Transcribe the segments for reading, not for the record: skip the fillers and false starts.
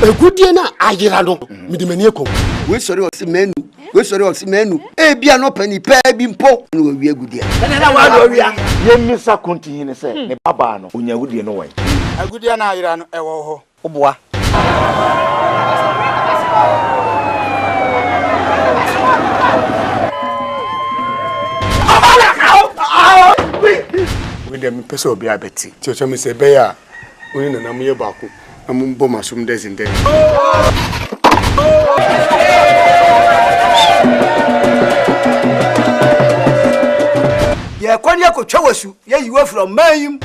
Egudie na ayira no. Midimani eko. We sorry o si menu. We sorry o si menu. E bia no pani pa bi mpo na we agudie. Na wa do wia. Ye misa continue say ne baba no onya agudie no wan. Agudie na ayira no ewo ho. Oboa. We dem pese obi abeti. Ti o me say be ya. Oni na nam ye baako. Am bo masum desinde. Ye kwani akotwa wasu. Ye yiwa from mayim.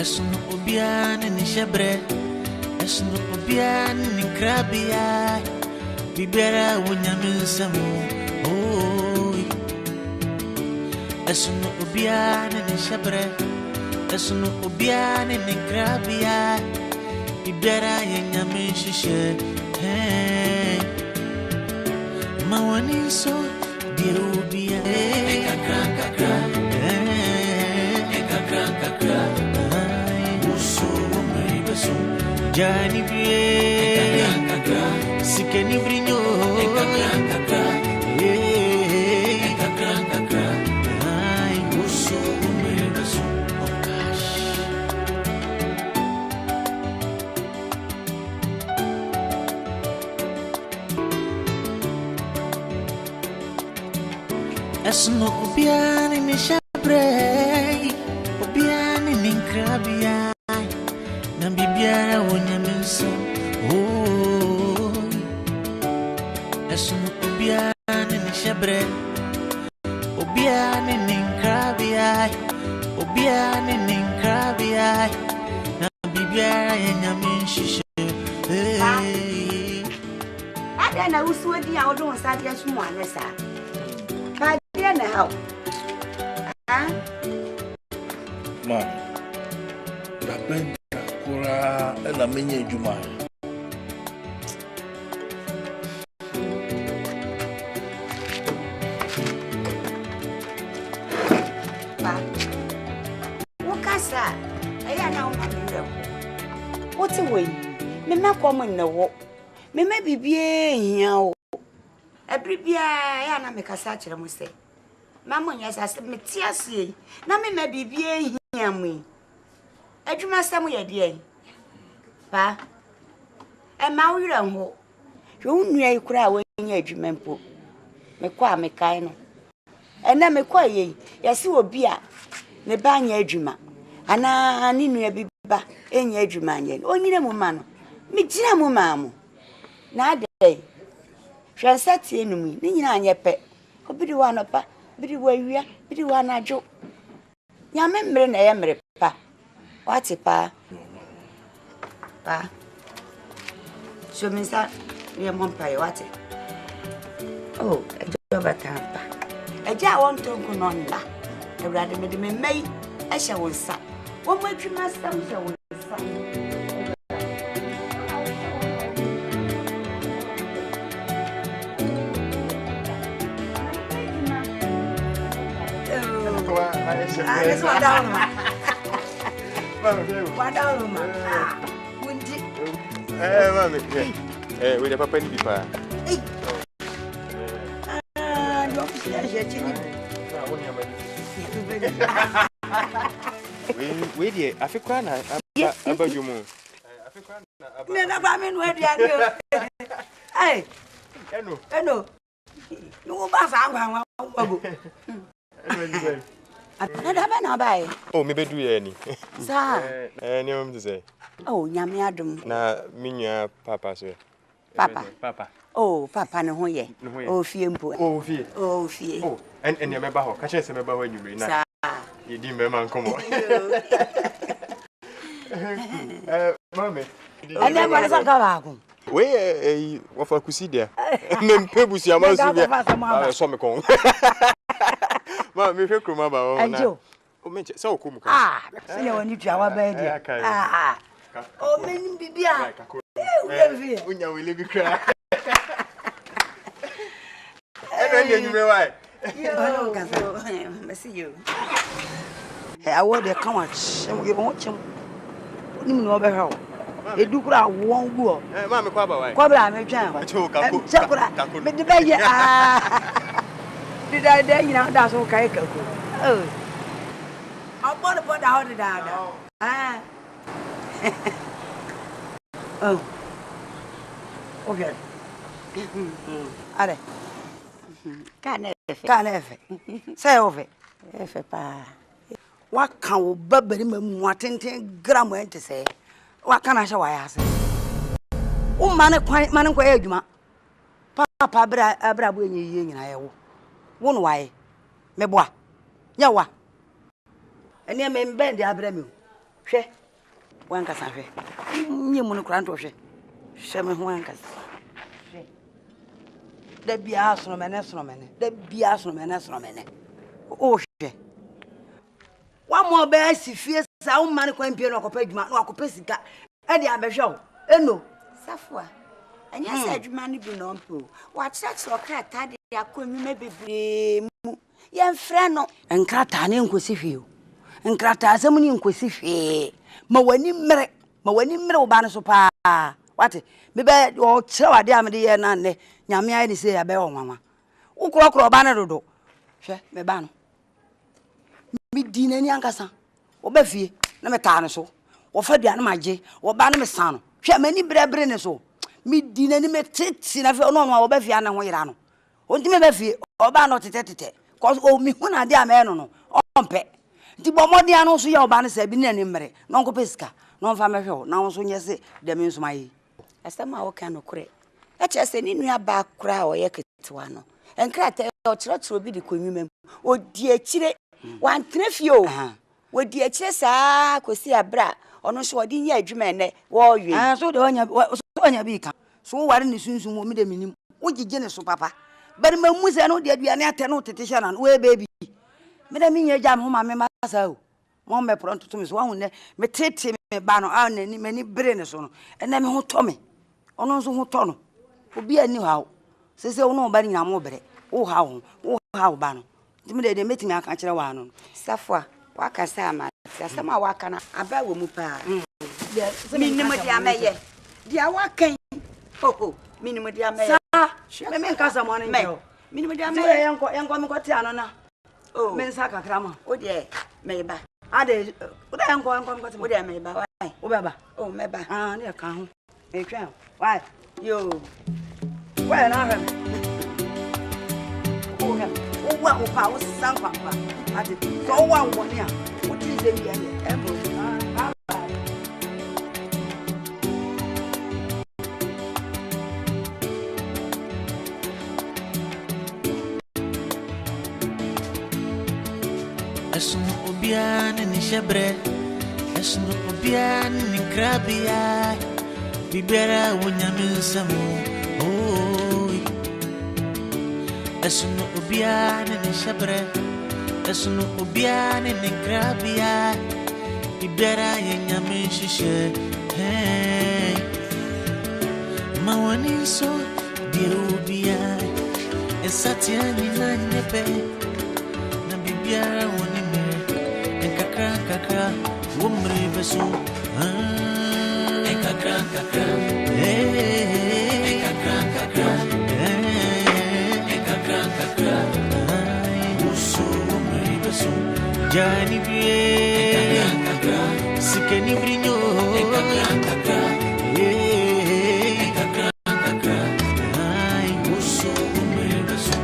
Esno obiane ni shebre, esno obiane ni krabia, bibera wunyaminsamo. Oh, esno obiane ni shebre, esno obiane ni krabia, bibera yenyaminshishe. Hey, mawani so birubia. Kakra kakra, kakra kakra. Jani bie Sika ni brinyo Ay uso umedaso okash Esno obiani ni shabre Obiani ni krabia Nambibiara wonyaminso oh Esno obiane ni shebre Obiane ni nkrabia Obiane ni nkrabia Nambibiara yenyaminshi hey Ada na usodi a odo nsade asum anesa Ba dia na ha Ah Man Baben Kura na menye juma. Ba. Wokasa. Aya na wo mamire. Woti we. Me makom na wo. Me ma bibie hia wo. Abribia ya na me kasa kire mo se. Mamo nya sase me tiasie. Na me ma bibie hia mu. Adwuma samu ye de pa e ma wira ho hwe nua ikura a wanya adwuma mpo me kwa me kai no ena me kwa ye yesi obi a ne ba anya adwuma ana ni nua bi ba enya adwuma anya onyire mu ma no me gira mu ma mu na ade hwe nsati enum ni nyina anya pe obidi wa no pa bidi wa wia bidi wa na adwo nyame mmere na ye mmere pa Wati pa? Pa? So minsa ye mompa ye wati? Oh, ejo batampa. Eja won tonko no nda. Ewrade me de me mai ehye wonsa. Wo mo adwuma sam hye wonsa. Mame. We the papa ni bipa. We die Africa na abajumu. Africa na abajumu. Na ba me no aduane. Ai. Eno. No ba fa ngwa wago. Nada ba na bai. Oh, me bedu ye ni. Sa. Ni am say. Oh, nyame adum. Na minua papa so. Papa. Oh, papa no ho ye. Oh, fie mpo. Oh, fie. Oh, fie. Oh, and me ba ho. Ka che se me ba ho anwure na. Sa. Ye di me man komo. Mame. Ana ma sa ka ba ko. We wo fa kusi dia. Me mpebusi amasu bia. So me kon. Ma me hwe kroma ba ho na. O menche, so ko mu ka. Ah, se ya wani twa wa ba dia. Ah. O men bibia. Unya wele bi kra. Eno ndi enyume wai. Yo, ka so. Merci you. Hey, I want the come on. You want him. Ni mu no be hwe. Edukura won gu o. Mame kwa ba wai. Kwa bra me twan. Acho kako. Kako. Me de be ye Did I dare you know that's okay kako. Oh. I want to put the hot down. Ah. Oh. Okay. Are. Can efe. Say over. Efe pa. What can we babari me atenten gram ente say? What can I show why ase? O man kwa adwuma. Papa abra bu enyi ye nyina ye wo. Wo no why? Me boa. Nya wa. Ene me mbend abra me. Hwe. Wan kasa hwe. Nyi mu no kra nto hwe. Hwe me ho wan kasa. Hwe. Da bia so me ne so me ne. Da bia so me ne so me ne. O hwe. Wa mo be sifie sa wo man kwa mpie no akopa adwuma no akopa sika. E dia behwe o. Eno. Safua. Anya sa adwuma no bi no mpo. Wa church okata de akonwuma bebre mu. Ye mfre no. Enkrata ne nkosi hwe o. Enkrata asem ni nkosi hwe. Ma wani mmere wo ba no so pa. Wate me be o kire wade amde ye na ne nyame ayi ni se ya be wo nwanwa. Wo krokro ba ne dodo. Hwe me ba no. Mi dinani ankasa. Wo ba fie na me taa ne so. Wo fa duane magye, wo ba ne me san no. Hwe mani brebre ne so. Mi dinani me teti na fe no wo ba fie na ho yira no. Onti me ba fie, o ba no tete. Cause o mi hu na de ame no no. Ompe. Nti bo modi anu so ya o ba ne sa bi na ni mmere. No nko pesika. No mfa me hwe na wo so nyese de me nsuma yi. Asema wo kan no kure. E chese ni nua ba kura o ye ketewa no. Enkrata o chiro bi di konwumam. O di akire wan trefio. Wo di akire saa kosi abra. Ono so odi nya adwuma ene wo wi. So de onya bi ka. So wo ware ni sunsun mo mi de minim. Wo gige ne so papa. Bari mamu se no de aduane ate no tete hye na we baby. Me de mi nya jam ho ma me masa o. Mo me pronto to me so wo ne me tete me ba no a na ni mani bere ne so no. Ena me ho to me. Ono so ho to no. Obi ani hawo. Sese wo no ba ni nyamo bere. Wo hawo ba no. Nti me de metimi aka kire wa no. Safua waka sa ma. Asema waka na aba wo mu pa. Minimo dia meye. Dia wakan. Ho. Minimo dia meye. Sa. Me nkasa mo ne njo. Minimo dia meye. Yenko me kwati ano na. Oh. Men Saka krama. O de me ba. Ade o da yenko me kwati. O de me ba. Why? O ba ba. Oh me ba. Ah ne ka ho. Me twen. Why? Yo. Why na ha? O ha. O wa o pa o san papa. Ade so wa wo ne a. O ti ze bi ene. Ebo. Esunu obiane ni shebre, esunu obiane ni krabia, bibera wonyame nsamu. Oh, esunu obiane ni shebre, esunu obiane ni krabia, bibera yenyame shishe. Hey, mawani so diobia, esatia ni na nyepe, na bibera woni. Kakra, wumri beso. Kakra, kakra. Uso wumri beso. Jani bie. Sika ni brinyo. Kakra. Uso wumri beso.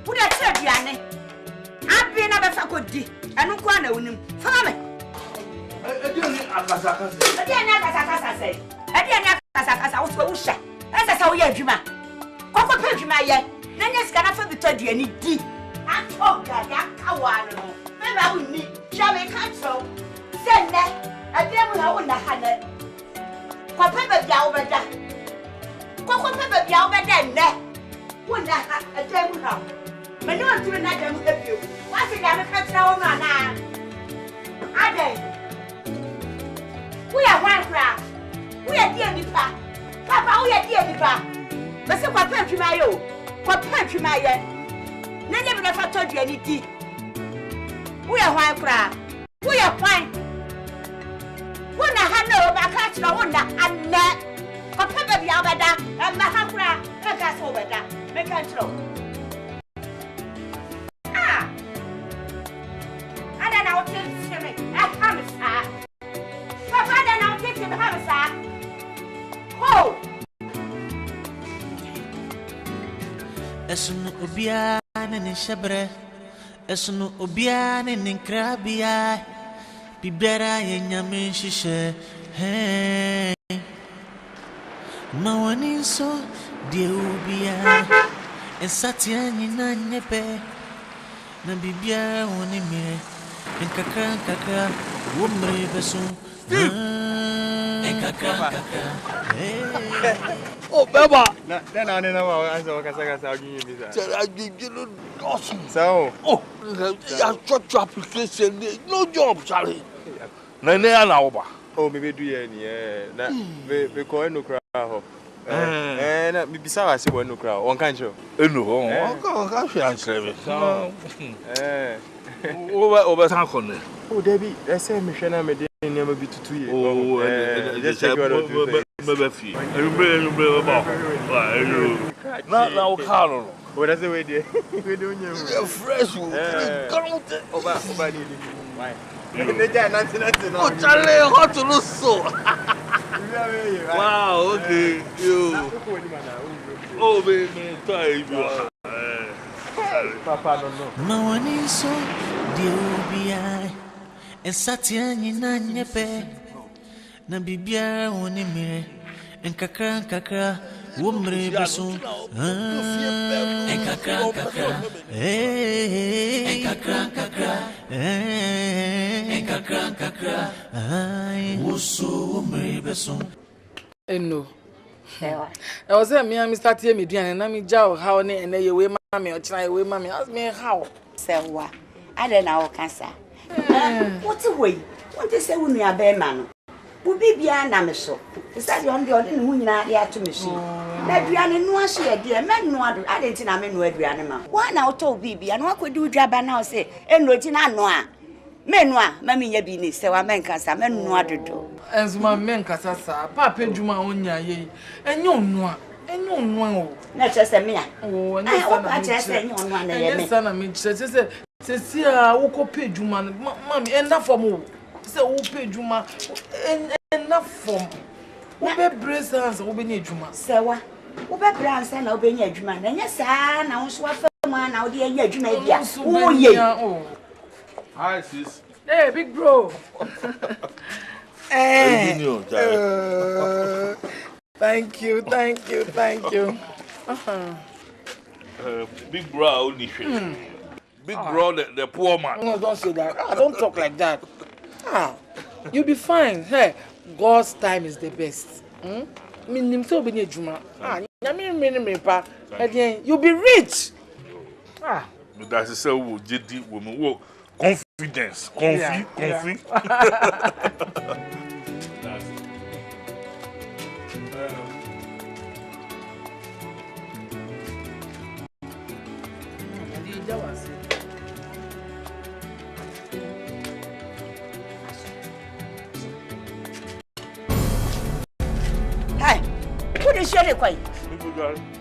Would I tell you, I've been never faculty, and no corner with him. Follow me. I that's how you Juma. Coco Pejuma yet. Then yes, can I for the 30 any D. I told that Kawan. Maybe I will need Jamie Council. Send that. I didn't know when I had it. Papa Yalbada. Coco Pepper Yalbada. When I had a devil now. But no one to another with you. What's it ever cut down now? I did. We are one crowd. We are dear Papa, we are dear Papa. But so what pay my yo? What pay my yen? Never never told you anything. We are one crowd. We are fine. When I had no back, no wonder, and that. What pay the Albada and Mahakra, and that's over that. Make control. Ah, I don't know what to say. I promise, Papa, then I'll take him home, oh! Esunu obiane ne shabre esunu obiane ne krabia bibera yenyame shishe hey mawani so de obia esatia nyina nyepe na bibia woni mire enkakra womre beso enkakra Oh, Baba! Then I know I I'll give you that. I give you awesome. So, Oh, I got your application. No job, Charlie. Nene. oh, maybe do you any? We call no crowd. And besides, I see one no crowd. One can't show. No, I can't answer it. Over Sankon. Oh, Debbie, that's a mission I made never be to 2 years. Oh, just check out now, Carol. What does the way we're doing? You're fresh. Why? Oh, Charlie, hot to lose so. Wow, okay. You. Oh, baby, time you are. Papa don't know. No one is so dear, and Satia Nyepe, Nabibia woni mire, and Kakra, Wumre Basso, and Kakra, and Kakra, I was so Wumre Basso. No. I was a me, Mr. Timmy, and I'm Jow, how and they away Mame or try away Mame. Ask me how. Say what? I don't know, cancer. What's away? What they say when we are bear man? Would be beyond Amiso. Is that the only one you are there to me? That we are in no share, dear men. No, I didn't know men were animal. Why now told Bibi and what could do job and now say, and Regina Noa. Menwa, Mammy Yabini, so I meant cancer, men no other do. As my men Casasa, Papa Juma on ye, and you know, and you know. Not just a mere. Oh, and I just say on one day. Son, I mean, says here, Oko pay Juma, Mammy, enough for more. So, who pay Juma, enough for Obe brace hands, Obe Juma. So, Obe Brown, and Obe Juma, and yes, I now swap man out here, Juma. Oh, yeah. Oh. Hi, sis. Hey, big bro. Thank you. Big bro, only big bro, the poor man. No, don't say that. Don't talk like that. You'll be fine. Hey, God's time is the best. You'll be rich. That's so JD woman work. Confidence. Confidence. Hey, what is your quay?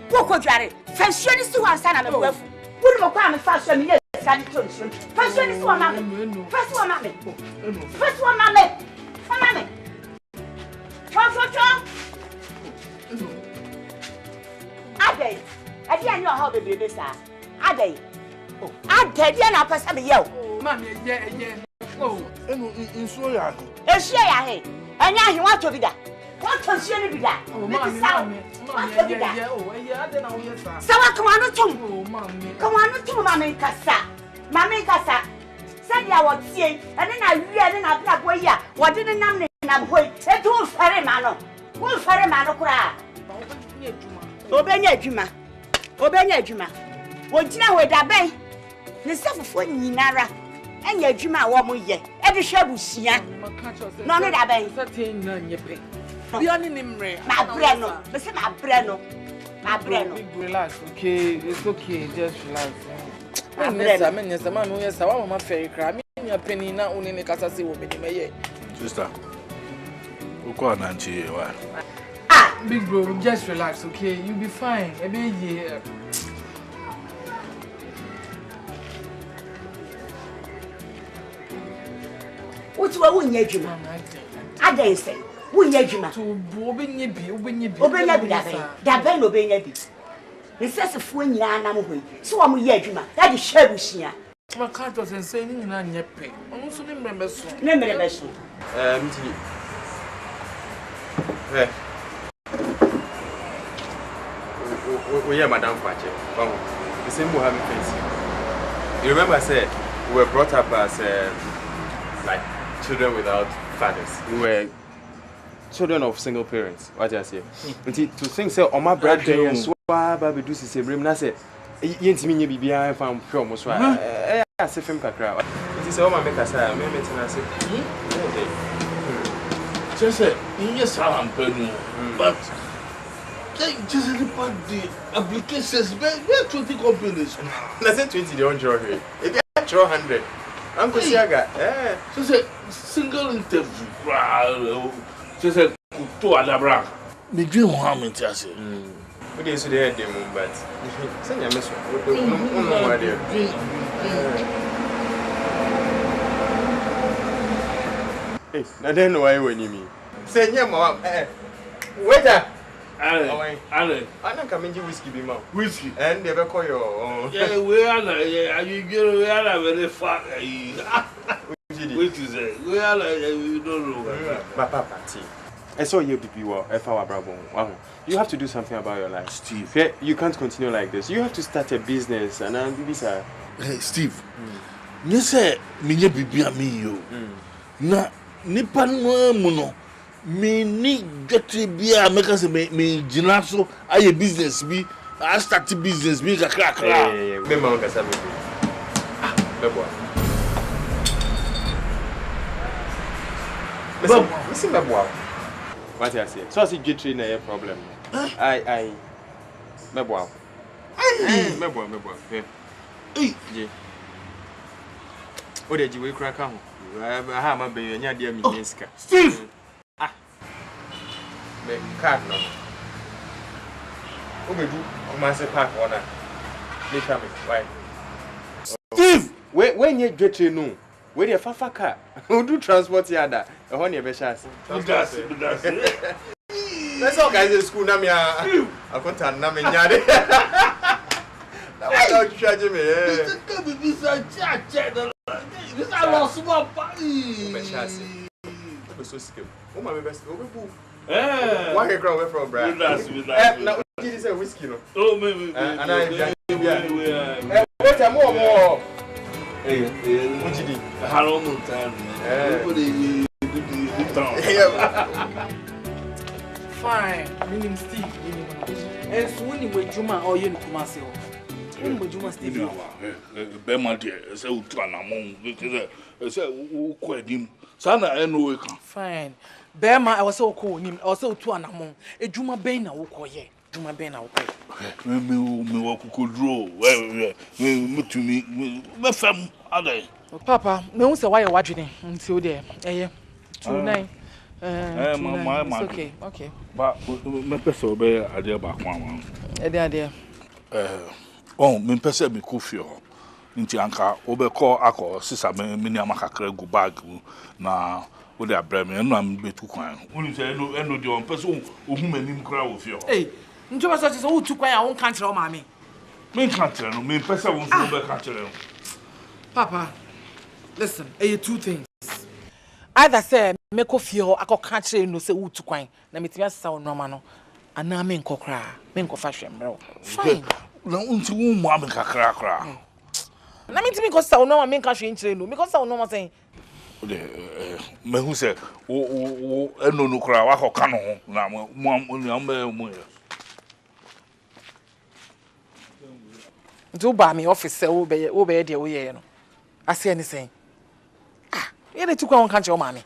What could you are? First, you see one son of a wife. What will come and fashion me? First one, Mame. First one, Mame. First one, Mame. Mame. Chop. Ade. I didn't know how baby is. Ade. I dead ya na pesa me yo. Mame, yeah. Oh, in so ya. E share ya he. Anya he want to be that. What to share ni be that? oh, Mame, yeah. Oh, yeah, then I'll hear that. Sawa come on to. Oh, Mame. Come on to Mame kasa. Mame kasa. Said ya what see, and then I read and I black way ya. What didn't name na boy. E do fere mano. Wo fere mano kura. Obenya adwuma. Wo gina we da ben. Ne sefofo nyinara. Enya adwuma a wo mo ye. E de hwe abusia. No no da ben. Certain na nyepe. Bia ni nimre. Ma bre no. Me se ma bre no. Relax, okay? It's okay. Just relax. Sister, man, no yes, I want my fairy cry. Me your penny na uni ne kasa se wo me di meye. Sister. Uko ananchi wa. Big bro, just relax, okay? You'll be fine. Ebe ye. What wa wunye adwuma? Adan say, wunye adwuma. To obenye bi. Obenya bi da ben no obenya bi. Nsesefo nyina na mo hoyi. So wa mo ye adwuma. Da de hwe abusia. Ma can't just say ni na nyepe. Onu so ni mrembe so. Mti. We are Madam Pache. The same will have face. You remember I said we were brought up as like children without fathers. We were children of single parents. What I say? To think say on my brother and swab baby do say brim na say yentimi nye bibia fam hwe mo so ase fem kakra. It is all my make us me metina say. Just say in your salam penu. But just about the applications, where 20 companies. Let's say 20 the 100. If you have 100, Uncle Siaga, so say single interview. Just say to Adabra. Me dream Mohammed, I say. What is the end, but send your message. No idea. Hey, I don't know why when you mean. Send your mom. Waiter. Ale. I don't come into whiskey be mouth. Whiskey. And never call your Yeah, we are very far. Which is we are we don't know. Papa party. I saw you people if our bravo. You have to do something about your life, Steve. You can't continue like this. You have to start a business and Hey, Steve. You say me bibi ami yo. Na nipa no no. Me ni get bia make us me gina so aye business bi I start business bi kakra me ma ka sabe bebo listen bebo what I say so as get train na problem I bebo bebo eh o de ji we kra ka ho ha ma be nya de mi Sika Steve me card no obedu o ma se park ona le shame why Steve when you get no we dey fafa car we do transport yada e ho ne be chance that's let's all guys in school na me I contact na me nyade na we don't charge me this can be visa cha this I lost my body be chance be so skip o ma be best o be bu why you crown from bra that's now you say whiskey no oh me and I what am more hey what you did how long time Fine. Meaning Steve. And so when you were Juma or you come say, when you Juma Steve. Bema dear, say Utanamon, because say quite him. Sana anyway. Fine. Bema, I was so cool him, also to Anamon. A Juma Bena will call ye. Juma Bena will pay. Me walk could draw. Me to me, my fam, other. Papa, no, so why you're watching until there. 29. Okay. But me person be ade ba kwa ma. Ade. Me person be kofi ho. Nti anka obekọ akọ sisa me ni amakakra gu bag na wo de abra me no am betu kwan. Woni say eno de on person ohu manim kra wo fi ho. Njoba so say wo tu kwan a won kan kire o maame. Me can't tell you. Me person won't know can't tell you. Papa, listen, two things. Either say make of you, I go catch you no say who to coin. Na me tia sound no man. And now me nko kra, me nko fashion bro. Fine. Na unti wo mu am kakra. Na me timi ko sound no man me nka hwe nchire no. Me ko sound no man say. Me hu say wo eno no kra wa ko ka no ho na mu. Do ba me office say wo be dey wo ye no. Ase any say. Ah, ye dey tukwa won kan che o Mame.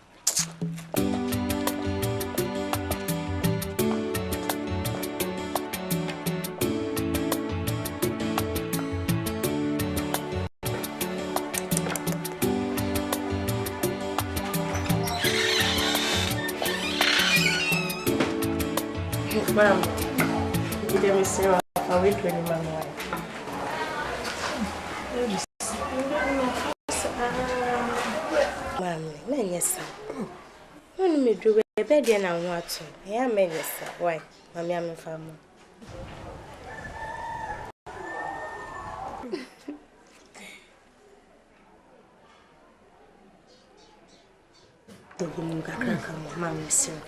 Ma'am, you didn't miss your away to any man. Ma'am, yes, sir. When me do a bed and I want to, I am yes, sir. Why, Mame, I'm a farmer. The woman got come, Mame, sir.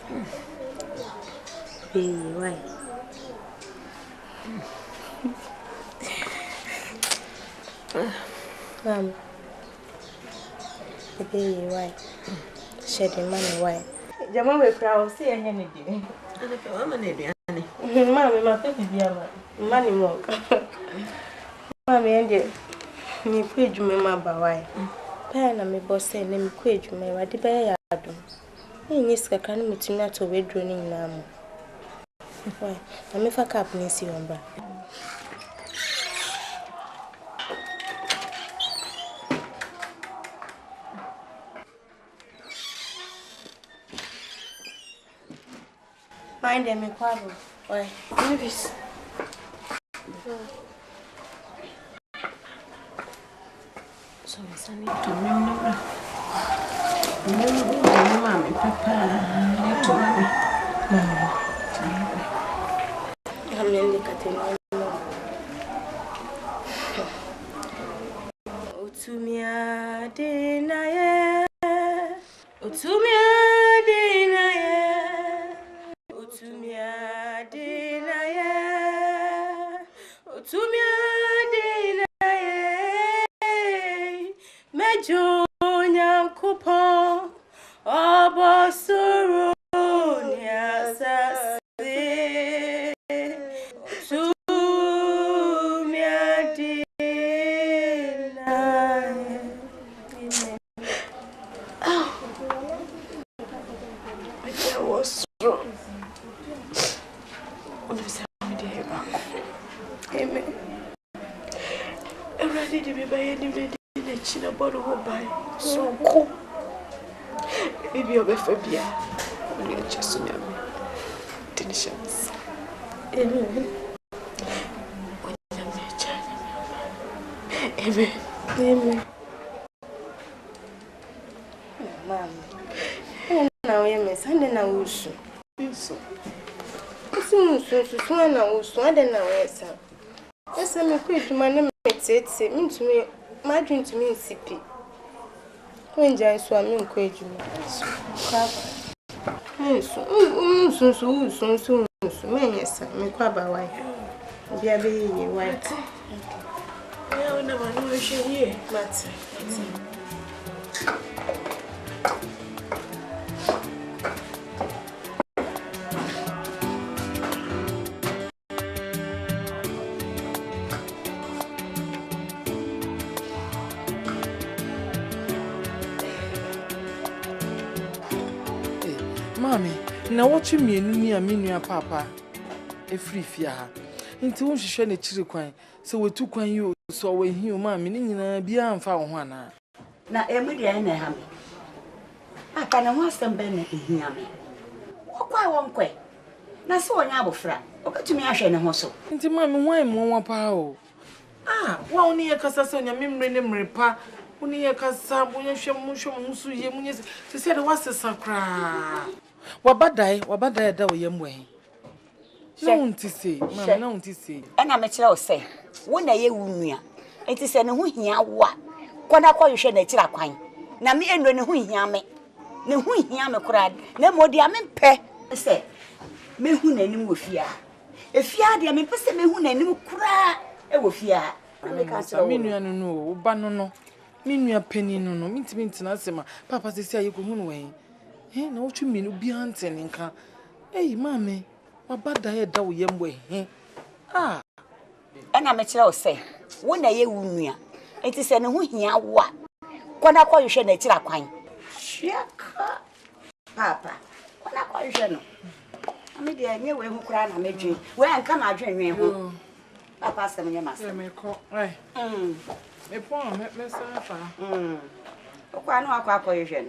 Why? Ma'am, why? Shedding money, why? Jama we proud, see a henny. And if I'm an idiot, Mammy, my baby, money walk. Mammy, and you, me quid you, mamma, why? Pen and me boss saying, let me quid you, my dear. Yes, I can't meet you not to wait droning now. Why? I'm if I can't miss you, Umber. Mind them, a quarrel. Why? Movies. So, I need to remember. Mame, Papa, I'm in the cattle. Otumia dinaye, Otumia dinaye, Otumia dinaye, Otumia dinaye, Mejo nyankopon. Obosoro nyasase Tumiadina. I was wrong. Amen. I'm ready to be by any minute in a china bottle by so cool. Maybe you'll be phobia. Only a chest on your delicious. Amen. Amen. Amen. Ma'am. Now, yes, and then I will soon. So, I don't know where, sir. Yes, I'm a quick my name. It means to me, my dream to me is CP. When Jay swam in quaid, soon, yes, me crab away. Be a baby white. I will never know she here, but Mame, now what you mean near me, Papa? A free fear. Into she shall a chili coin, so we took when you saw when you, Mame, be unfound one. Now, every day I have. I can't want some Bennett here. Why won't quay? Now, so an apple frat. Okay, to me, I shall know so. Into Mame, why more power? Ah, one near Cassasonia, memory pa. Only a casa, when you show Musu, Yemunis, to say the was a sacra. What bad die, that way, young way. No one to say, Mama, no one to say. And I'm a child say, when I hear Wunia, it is an who here what? When I call you shed a chilaquine. Now me and who hear me. No who hear me cried, no more dear men pay. Say, me who name with fear. If you are dear me, person me who name cry, it will fear. I mean, you know, Banono. Mean you a penny no, mean to me to Papa say you go moon away. Eh, no, what you mean, be hunting in car. Hey, Mame, what bad diet that we way, eh? Ah, and I'm a child say, when I hear Wunia, it is an who here what? When I call you shed a chilaquine. Shaka, Papa, when I call you shed. I mean, I knew who cried, I made you. Where I come, I drink me home. Papa, some of your master. Me call, right? Me poor, me suffer. Why no, I call you shed.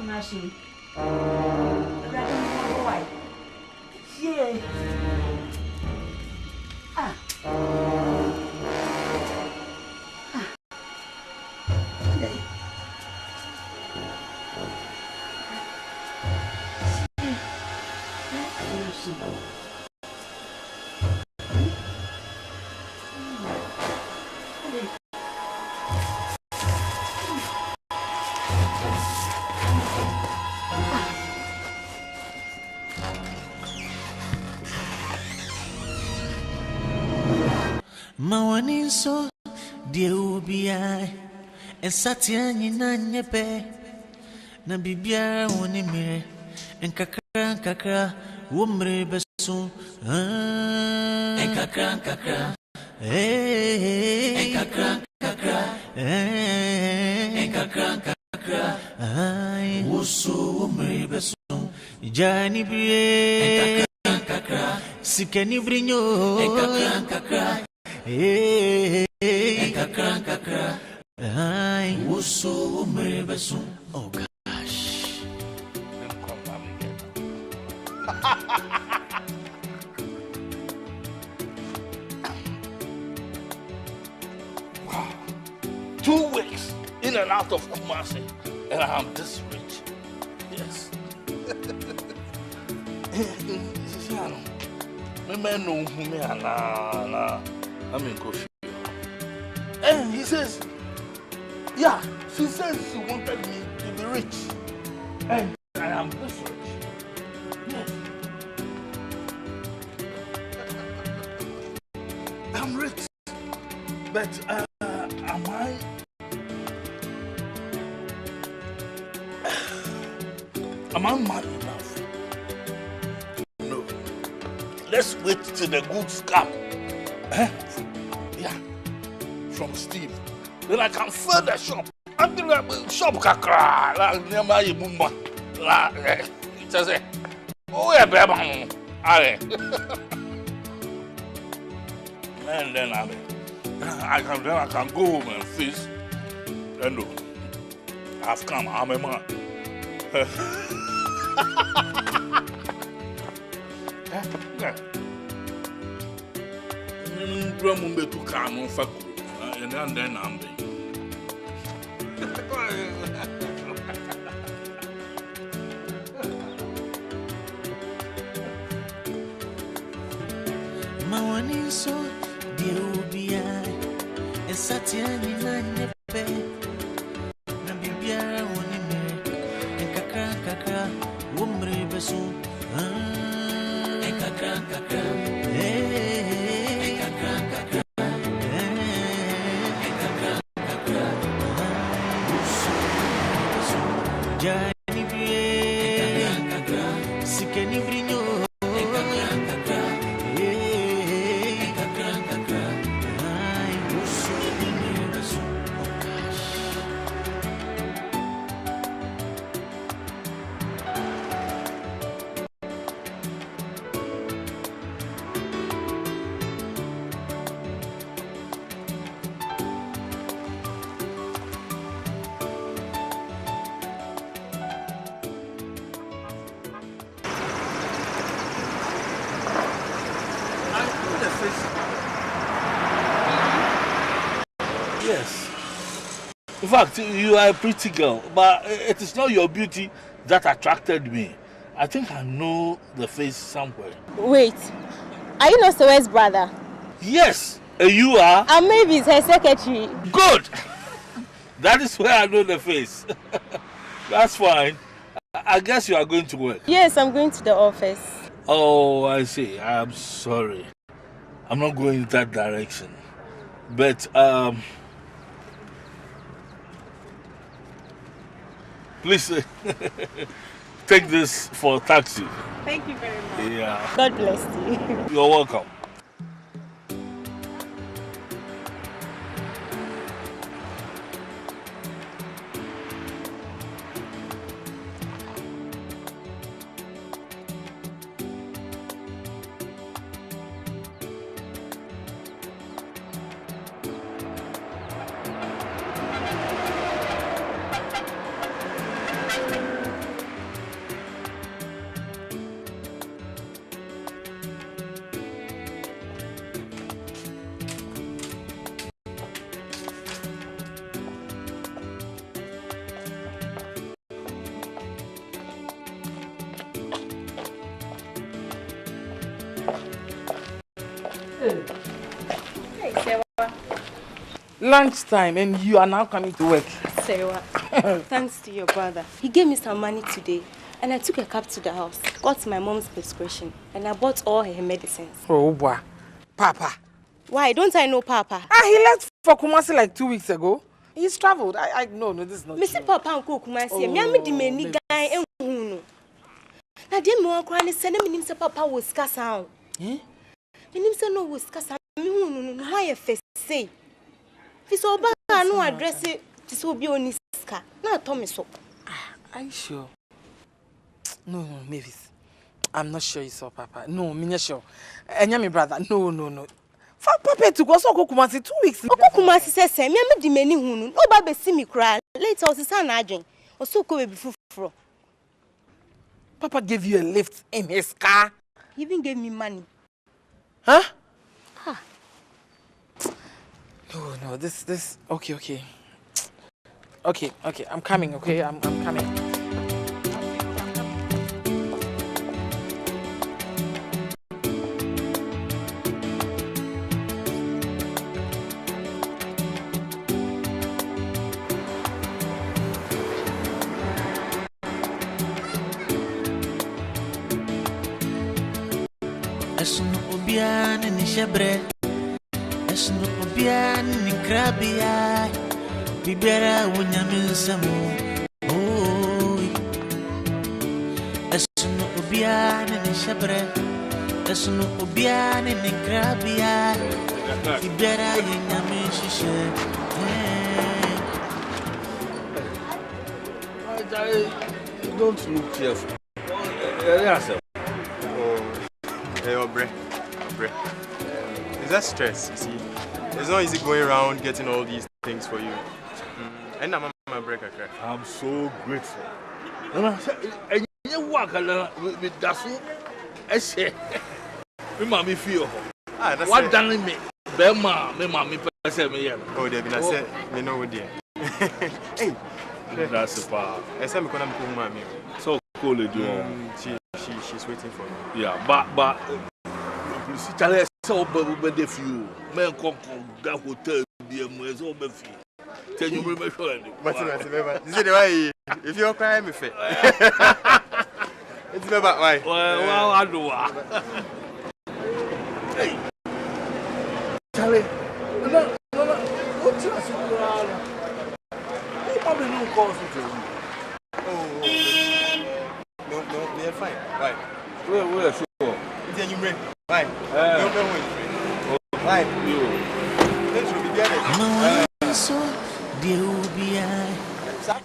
Machine. Yeah. Ah. Mawani so dear ubi I and Satiani Nanyepe na bibia woni mire en kakra womre beso en kakra en kakra en kakra ai wusu womre beso jani bie en kakra sikeni brinyo en kakra hey, kakra, ay, wusu umrebesu. Oh gosh. Wow. 2 weeks in and out of Kumasi, and I'm this rich. Yes. I'm in coffee. And he says, yeah, she says she wanted me to be rich. And I am this rich. Yes. I'm rich. But am I mad enough? No. Let's wait till the goods come. Yeah, from Steve. Then I can fill the shop. I think that shop kakra, like near my mumma. It says, oh yeah, baby, and then I can go home and face. And I've come. I'm a man. Mumbe to come on Fakuru, and then I'm Mawani so diubia esatiani na nepe na bibiara woni me enkakra kakra womre beso enkakra kakra enkakra kakra enkakra kakra jani bie enkakra kakra sikeni brinyo enkakra kakra Yes. In fact, you are a pretty girl, but it is not your beauty that attracted me. I think I know the face somewhere. Wait, are you not Sowe's brother? Yes, you are. And maybe it's her secretary. Good. That is where I know the face. That's fine. I guess you are going to work. Yes, I'm going to the office. Oh, I see. I'm sorry. I'm not going in that direction. But, please take this for a taxi. Thank you very much. Yeah. God bless you. You're welcome. Lunchtime and you are now coming to work. Sewa, thanks to your brother. He gave me some money today and I took a cab to the house, got my mom's prescription and I bought all her medicines. Oh, boy. Papa. Why? Don't I know Papa? He left for Kumasi like 2 weeks ago. He's traveled. No, this is not Mr. Papa and Kumasi, me am the many guy and who. Now, dear Moa Granny said, "Minister Papa was scarce out." Eh? Minister no was scarce. Why a face say? If it's all bad, no address it to be on his car. Not Thomas. Are you sure? No, Mavis. I'm not sure you saw Papa. No, I'm not sure. And my brother. No. For Papa to go so Kumasi 2 weeks. Kumasi says, "Me am the many who no baby see me cry. Later, was his son Adrian or so go before." Papa gave you a lift in his car. He even gave me money. Huh? No, this. Okay. Okay, I'm coming, okay? I'm coming. Esno obiane ni shebre, esno obiane ni krabia, bibera wunyaminsamo. Oh, esno obiane ni shebre, esno obiane ni krabia, bibera wunyamishishe. Don't look careful. Yes, Hey, Opare. Is that stress? You see, it's not easy going around getting all these things for you. And I'm a breaker. I'm so grateful. And you walk along with Dasu. I say, me Mame feel. What done me? Bema, me Mame person me. Oh, they've been said, me know what they. Hey, that's a power. I said, I'm going to call Mame. So cool, you do. She's waiting for me. Yeah, but see, Charlie, so bad if you men come that hotel, be a more so bad. Tell you, remember, you see the way if you're crying, me fit. It's about why. Well, I do. Hey, Charlie, no, what's your secret? He probably no cause to you. No, we're fine. Right. We're sure. It's a new brain. Right. No, right. Let's be together. So, dear Ubia,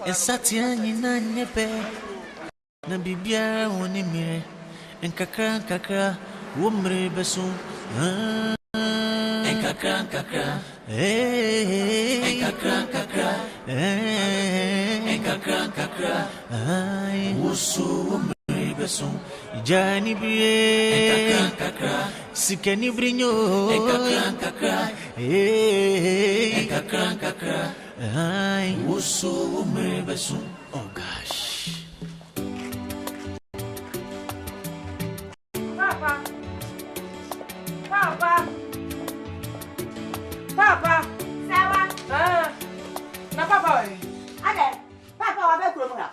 and Satian in Nepe, Nabibia, Onimire, and Kakra, Wumre Besu, and Kakra, and Kakra, and Kakra, I Wusu. Jani bie Sika ni brinyo kakra ai wusu umrebesu. Oh gosh. Papa sawa Na papa ade papa wa be kuro mu na.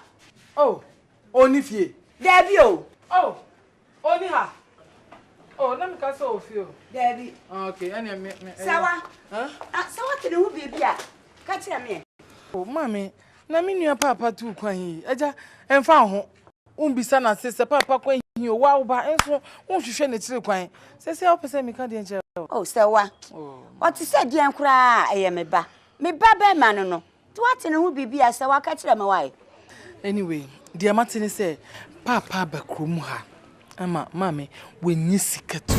Oh onifie Debbie o. Oh oni ha. Oh na me ka so ofie o. Debbie. Okay anya me sawa sawa te hu bibi a ka kire me. Oh mami na me nua papa tu kwan yi aja emfa ho umbisa na sese papa kwan yi o wa uba enso unhwehwe ne kire kwan sese o pese me ka de nche. Oh sawa o ti se de enkura eye me ba be ma no to ate ne hu bibi a sawa ka kire me wai. Anyway the matini say papa bakrum ha ama mame wenyi sika tu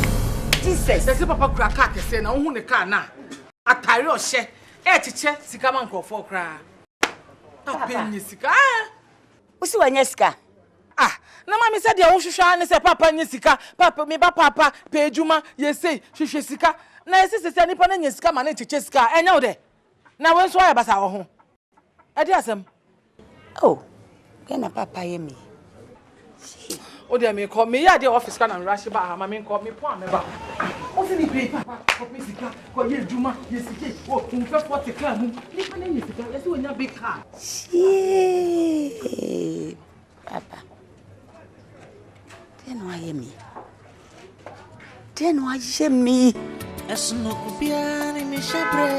Jesus say papa kura ka kese na hu ne ka na atare o hye chiche sika man krofo kra papa nyi sika usi wanya sika na mame say de wo hwehwa ne say papa nyi sika papa me ba papa pejuma ye say hwehwe sika na yesese nipa na nyi sika ma na chiche sika enya wo de na wenso ya basa wo ho e de asem oh na papa ye me o de me call me ya de office ka na rush ba ha ma me call me po ameba o fi ni pay papa ko me sika ko ye djuma ye sike o kun fe 40 car mu ni pa na ye sika ye se onya big car papa den wa ye me Esno ubiani mi shabre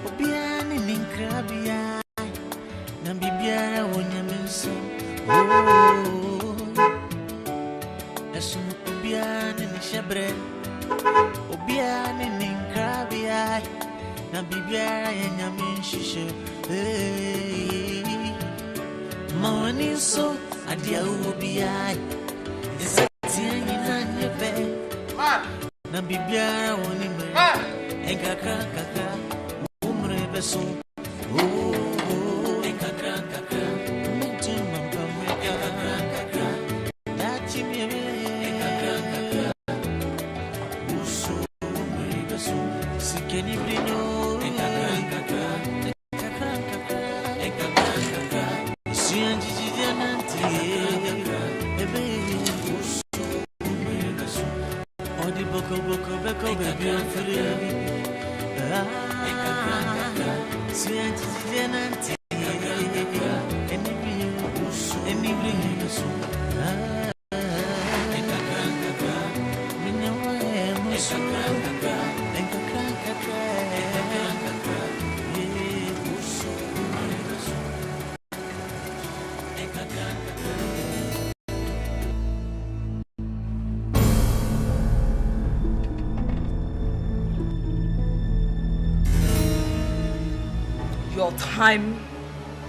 ubiani mi krabia na bibiara wonyaminso Esno ubiani mi shabre ubiani mi krabia na bibiara yenyaminshise Mawaniso adia ubiai Isatiani na nyepe na bibiara woni me engakra umre beso engakra mutuma mbamwe engakra dati me engakra usu umre beso sikeni brino engakra sianji jiananti ebe Boko baby I'm free. Sweet genanti. Your time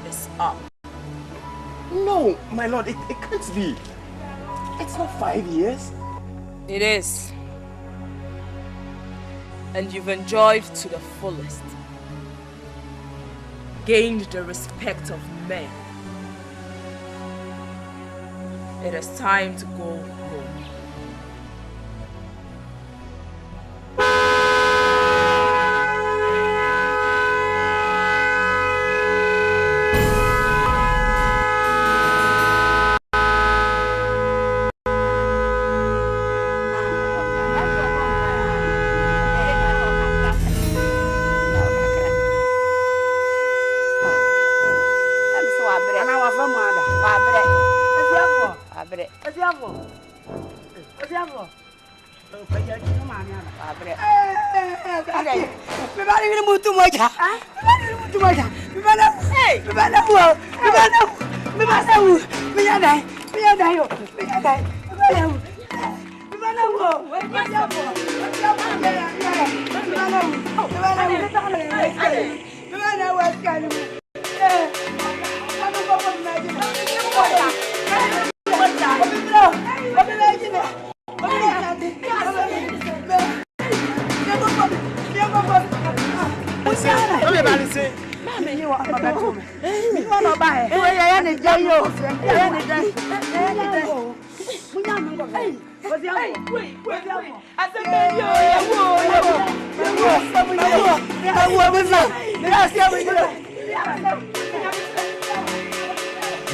is up. No, my lord, it can't be. It's not 5 years. It is. And you've enjoyed to the fullest. Gained the respect of men. It is time to go home.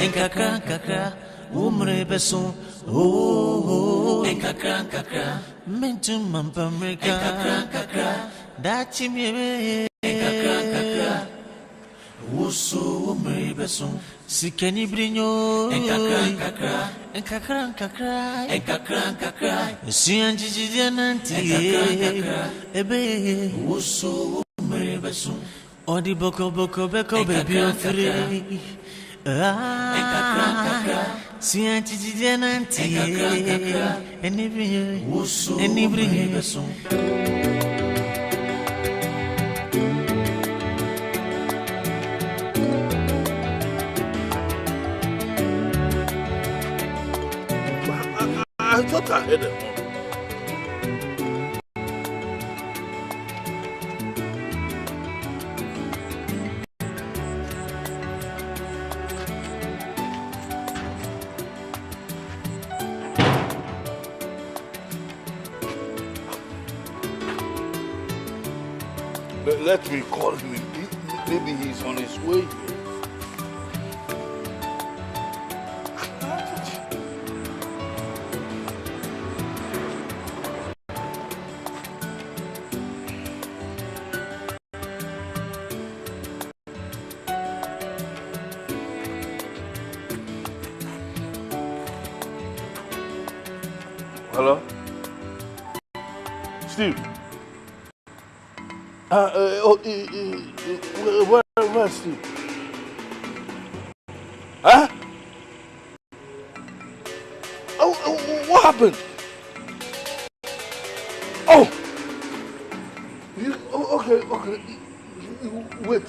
Enkakra, umre beson, oh, enkakra, mentum mampamreka, enkakra, dachi miebe, enkakra, usu umre beson, sikeni brinyo, enkakra, sianjiji nanti, ebe, usu umre beson, odi boko baby of free. Si anti di nanti e ne bringe beson I thought I heard it. Let me call him. Maybe he's on his way. Hello? Steve? Where's Steve? Huh? Oh, what happened? Oh! Okay. Wait.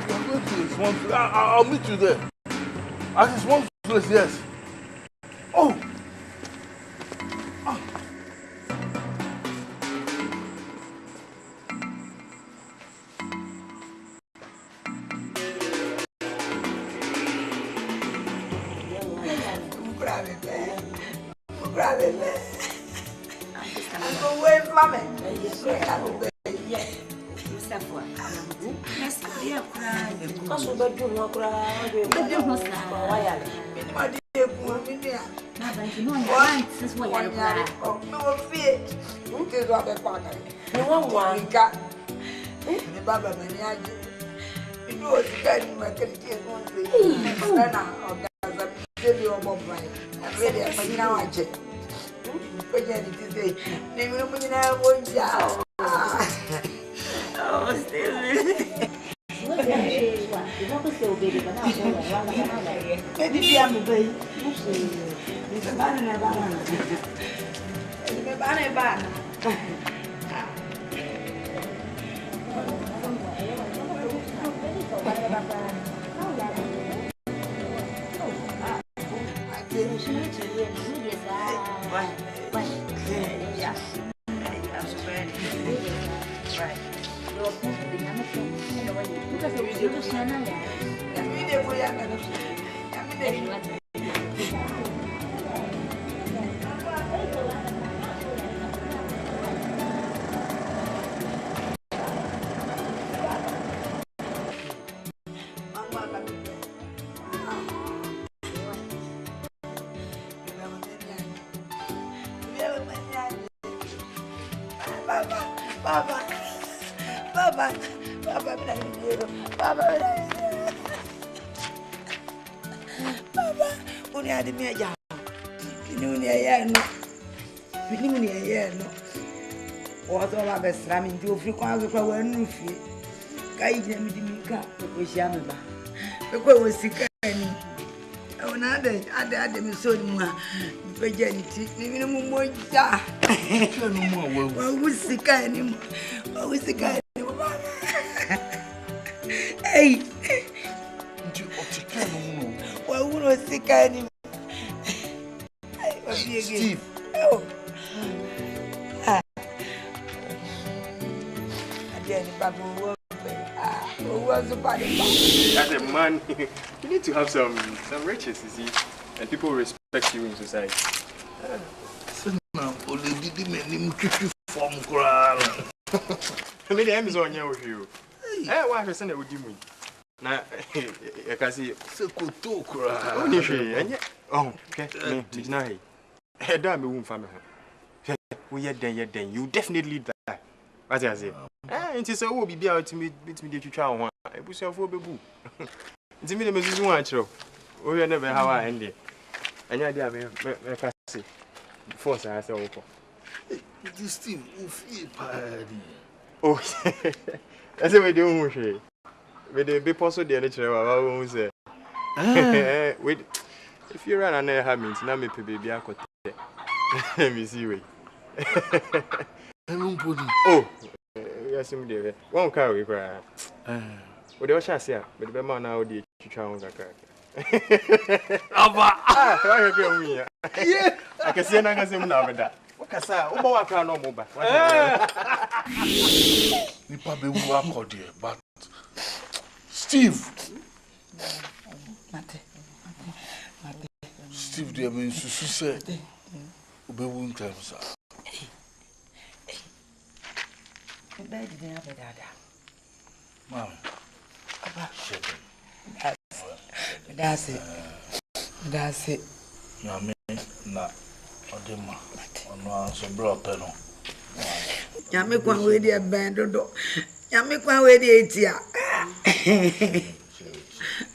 I'm going to this one place. I'll meet you there. At this one place, yes. Oh! Kai Jamika, Shamaba. Because Sika and another, other Missona, Virginity, even more. What was Sika anymore? What was Sika? Hey, what was Sika anymore? Steve. Oh. As a man, you need to have some riches, you see, and people respect you in society. I mean, I'm on you with you. Hey, why have you with you? Now, I can see oh, okay, it's not here. Hey, damn, we won't find her. We are then, you definitely die. As I say. It is a will be able to meet me to try one. I push your for baby. It's a minimum is one show. We are never how I ended. And I did a see. Force I said, This thing will feel party. Oh, that's what we do. With the be possible, the nature of our own say. Wait, if you run an air habit, now me baby, I could let me see. Oh. Yes, dear. One car we cry. What do I say? But the man now did to try on the car. I can me. Yeah, I can see an answer now with that. What can I say? Oh, I can't know more. You probably work out there, but Steve. Steve, dear, means to say, Obe won't tell us. The bed didn't have a dada. Mom, that's it. That's it. Mame, na Odema, on some blood penal. Yamikwan with the band, Yamikwan with the etia.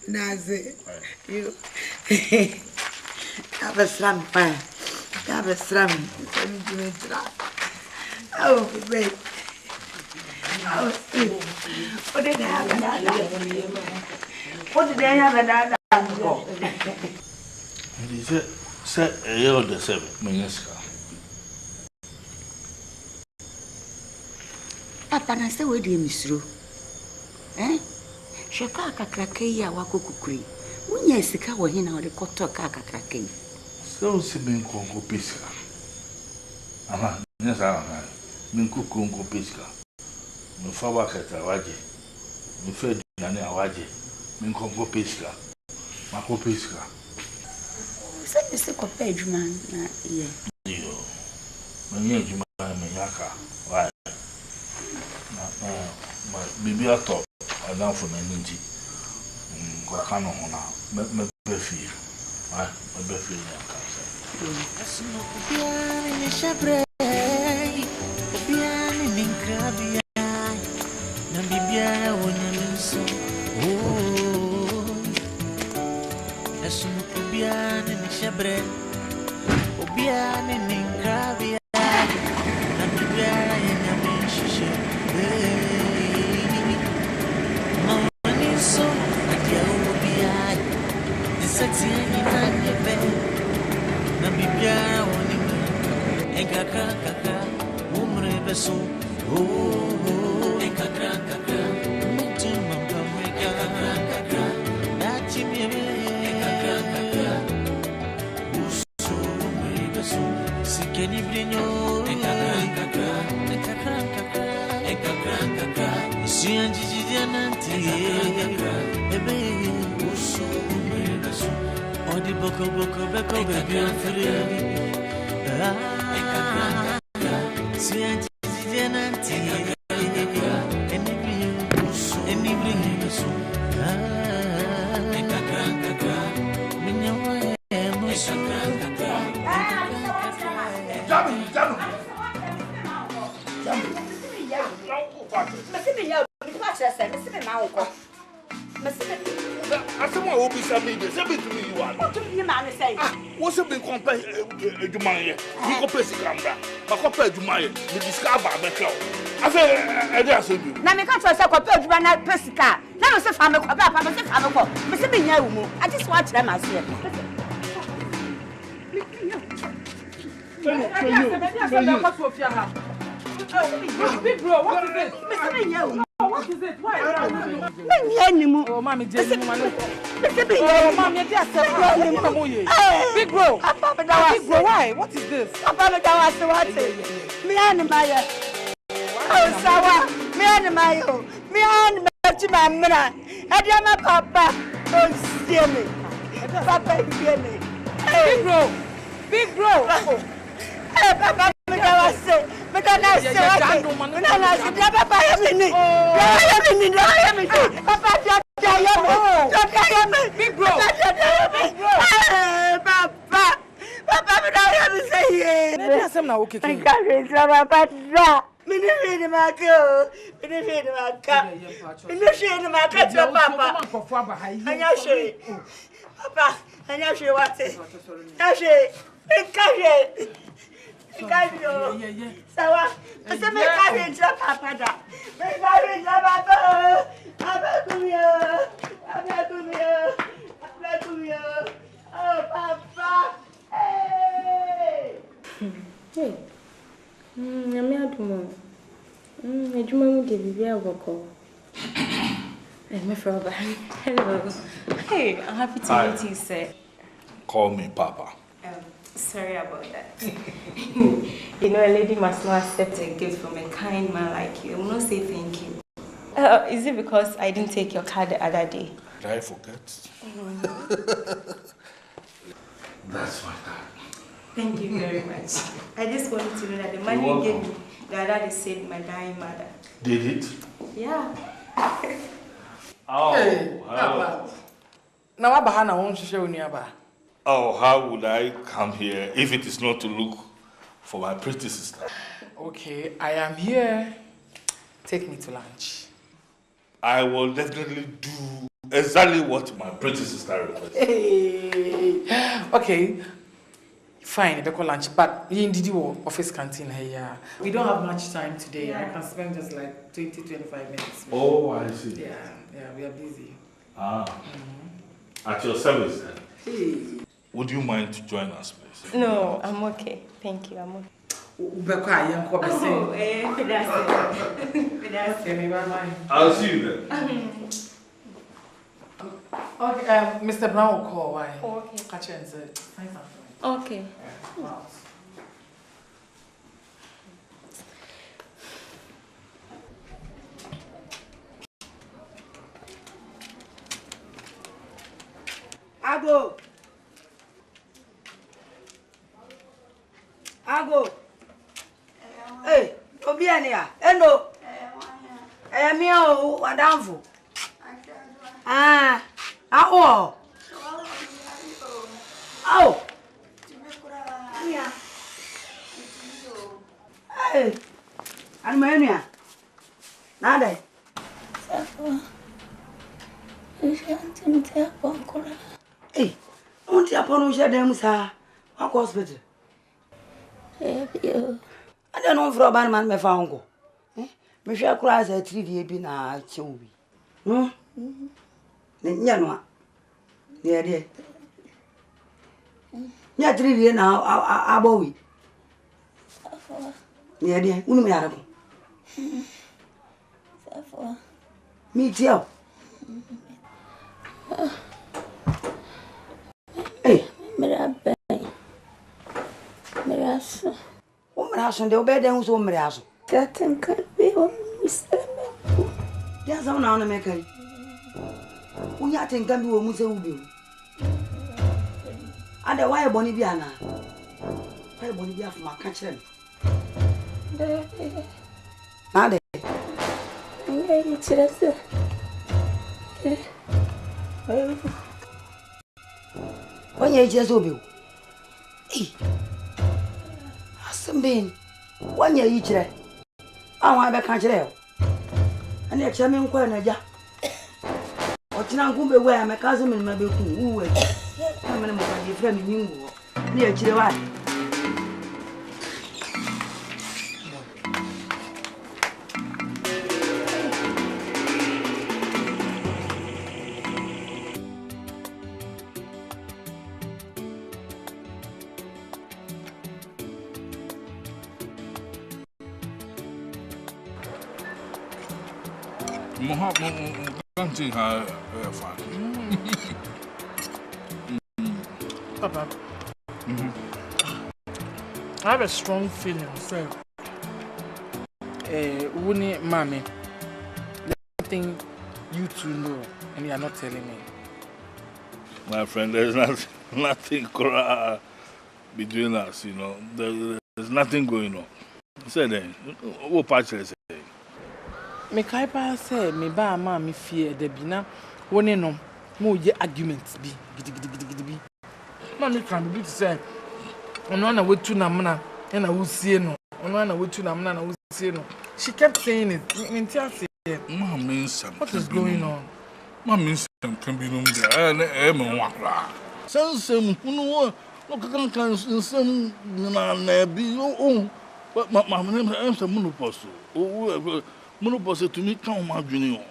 That's it. You have a slam fire. Have a slam. Oh, babe. What did they have a dada? What did they have a dada? He said a year or the 7 minutes. Papa, I say, where do you miss you? Eh? Shaka Kakrakea Wako Kukri. When you Sika were in our Koto Kakrakake. So, Simin Congo Pisca. Aha, yes, I am. Minku Congo Pisca. No Fabakata Waji. No Fed Nani Awaji. Min Congo Pisca. Mako Pisca. Say the sick of page man. Yeah. Yo. Many Yaka. Why? My baby, I thought I don't for my ninja. Kakano Hona. My Beffy. My Beffy. will be something. Say me to me you are. What do you man say? What's it been compare Jumaye? We compare Sika. Ma compare Jumaye. We discover me cloud. I say I say you. Na me ka to say compare Jumaye na Sika. Na me say fa me ko ba fa me say fa me ko. Me say me nya wo. I just want them as here. Big bro, what is it? What is it? Why? Oh, Mame, just Big bro, why? What is this? Big bro. Hey, Papa, Sawa, ese me carry ntra papa da. Me carry ntra papa. Abakumia. Oh papa. Hey. Hey. Nyame adumo. Ejuma mu de bibia oboko. Hey, my father. Hello. Hey, I'm happy to meet you, sir. Call me Papa. Sorry about that. You know, a lady must not accept a gift from a kind man like you. I will not say thank you. Is it because I didn't take your card the other day? Did I forget? That's my card. Thank you very much. I just wanted to know that the money you gave me the other day saved my dying mother. Did it? Yeah. Oh, hey, now what Bahana wants to show me about? Oh, how would I come here if it is not to look for my pretty sister? Okay, I am here. Take me to lunch. I will definitely do exactly what my pretty sister requests. Hey. Okay, fine, we call lunch, but in the office canteen here. We don't have much time today. Yeah. I can spend just like 20-25 minutes. Oh, I see. Yeah, we are busy. At your service then? Hey. Would you mind to join us, please? No, I'm okay. Thank you, I'm okay. I'll see you then. Okay, Mr. Brown will call. Why? Okay. Catch you and say, find something. Okay. Wow. Ago. Hey, Obiania. Hello. I am here, Adamfo. Oh. Hey. I'm here. Nada. Hey, don't you upon them, sir? What hospital? I don't know for a bad man, my uncle. Monsieur cries at 3 days been a chubby. No, Yanwa. Dear, dear. Yeah, 3 days now, our boy. Dear, dear, Unamiarable. Me too. Hey, Merasso. O Merasso, deu bem, deu um Merasso. Já tem cabelo, já são não, né, cara? O já tem cabelo, museu viu. Anda, vai é bonibiana. Vai bonibia para cachorro. Nada. Ninguém tira essa. Olha aí, Jesus viu. Ei. Asambin. Olha aí, tira. Ah, vai cachorro. Ani chama um coisa já. O Ochina ngumbe we amekazo me mabeku uwe. Na me mo ka di fra me nyingo. Ni Akyere wa. Something fun. Papa. I have a strong feeling, so Awuni, Mame, nothing you two know, and you are not telling me. My friend, there's nothing between us, you know. There's nothing going on. Say then, what part is it? Me kaipa say me ba ma me fear de bi na woni no mo ye arguments bi gidi ma me kan bi to say ono na wetu na mna na wusie no ono na wetu na mna na wusie no. She kept saying it. Me tell say Mame, what is going on? Mame can be no there me wakra sansem no kan sansem na bi oh but Mame am say monoposto monoposto to me come my junior.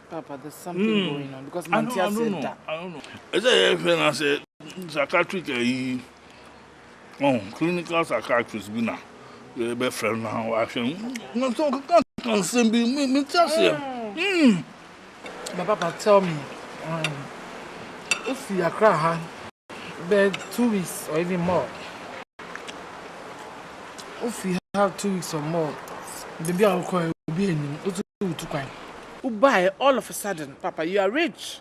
Papa, there's something going on because Mantia said that. I don't know. As I said, psychiatric clinical psychiatrist bina be friend now action no talk can send me just here. But Papa, tell me, if you are crying, be 2 weeks or even more. If you have 2 weeks or more, maybe I'll call you be in to kind. Who buy all of a sudden, Papa, you are rich.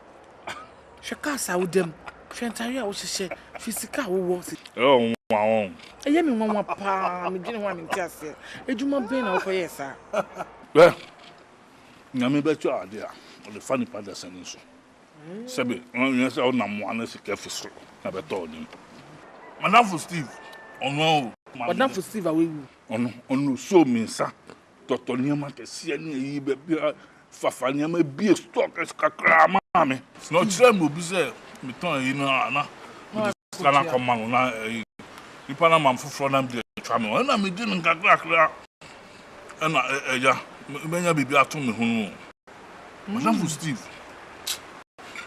Shakasa with them. Shantaria was she Sika who was it. Oh, wow. I am in one pa, I'm getting one in Cassia. A Juma Bain over yes, sir. Well, I bet you are there. The funny part that's an issue. Sabi, yes, I'll not want to careful. I bet told him. Madame for Steve. Oh no, Madame for Steve away. On so means, sir. Dr. Niama can see any baby. Fafania may be a stock as Kakra, Mame. It's not tremble, be said. Me tell you, Anna. Sana command, you Panama for front of the channel, and I mean, didn't get Kakra. And I, may be to me who. Madame for Steve.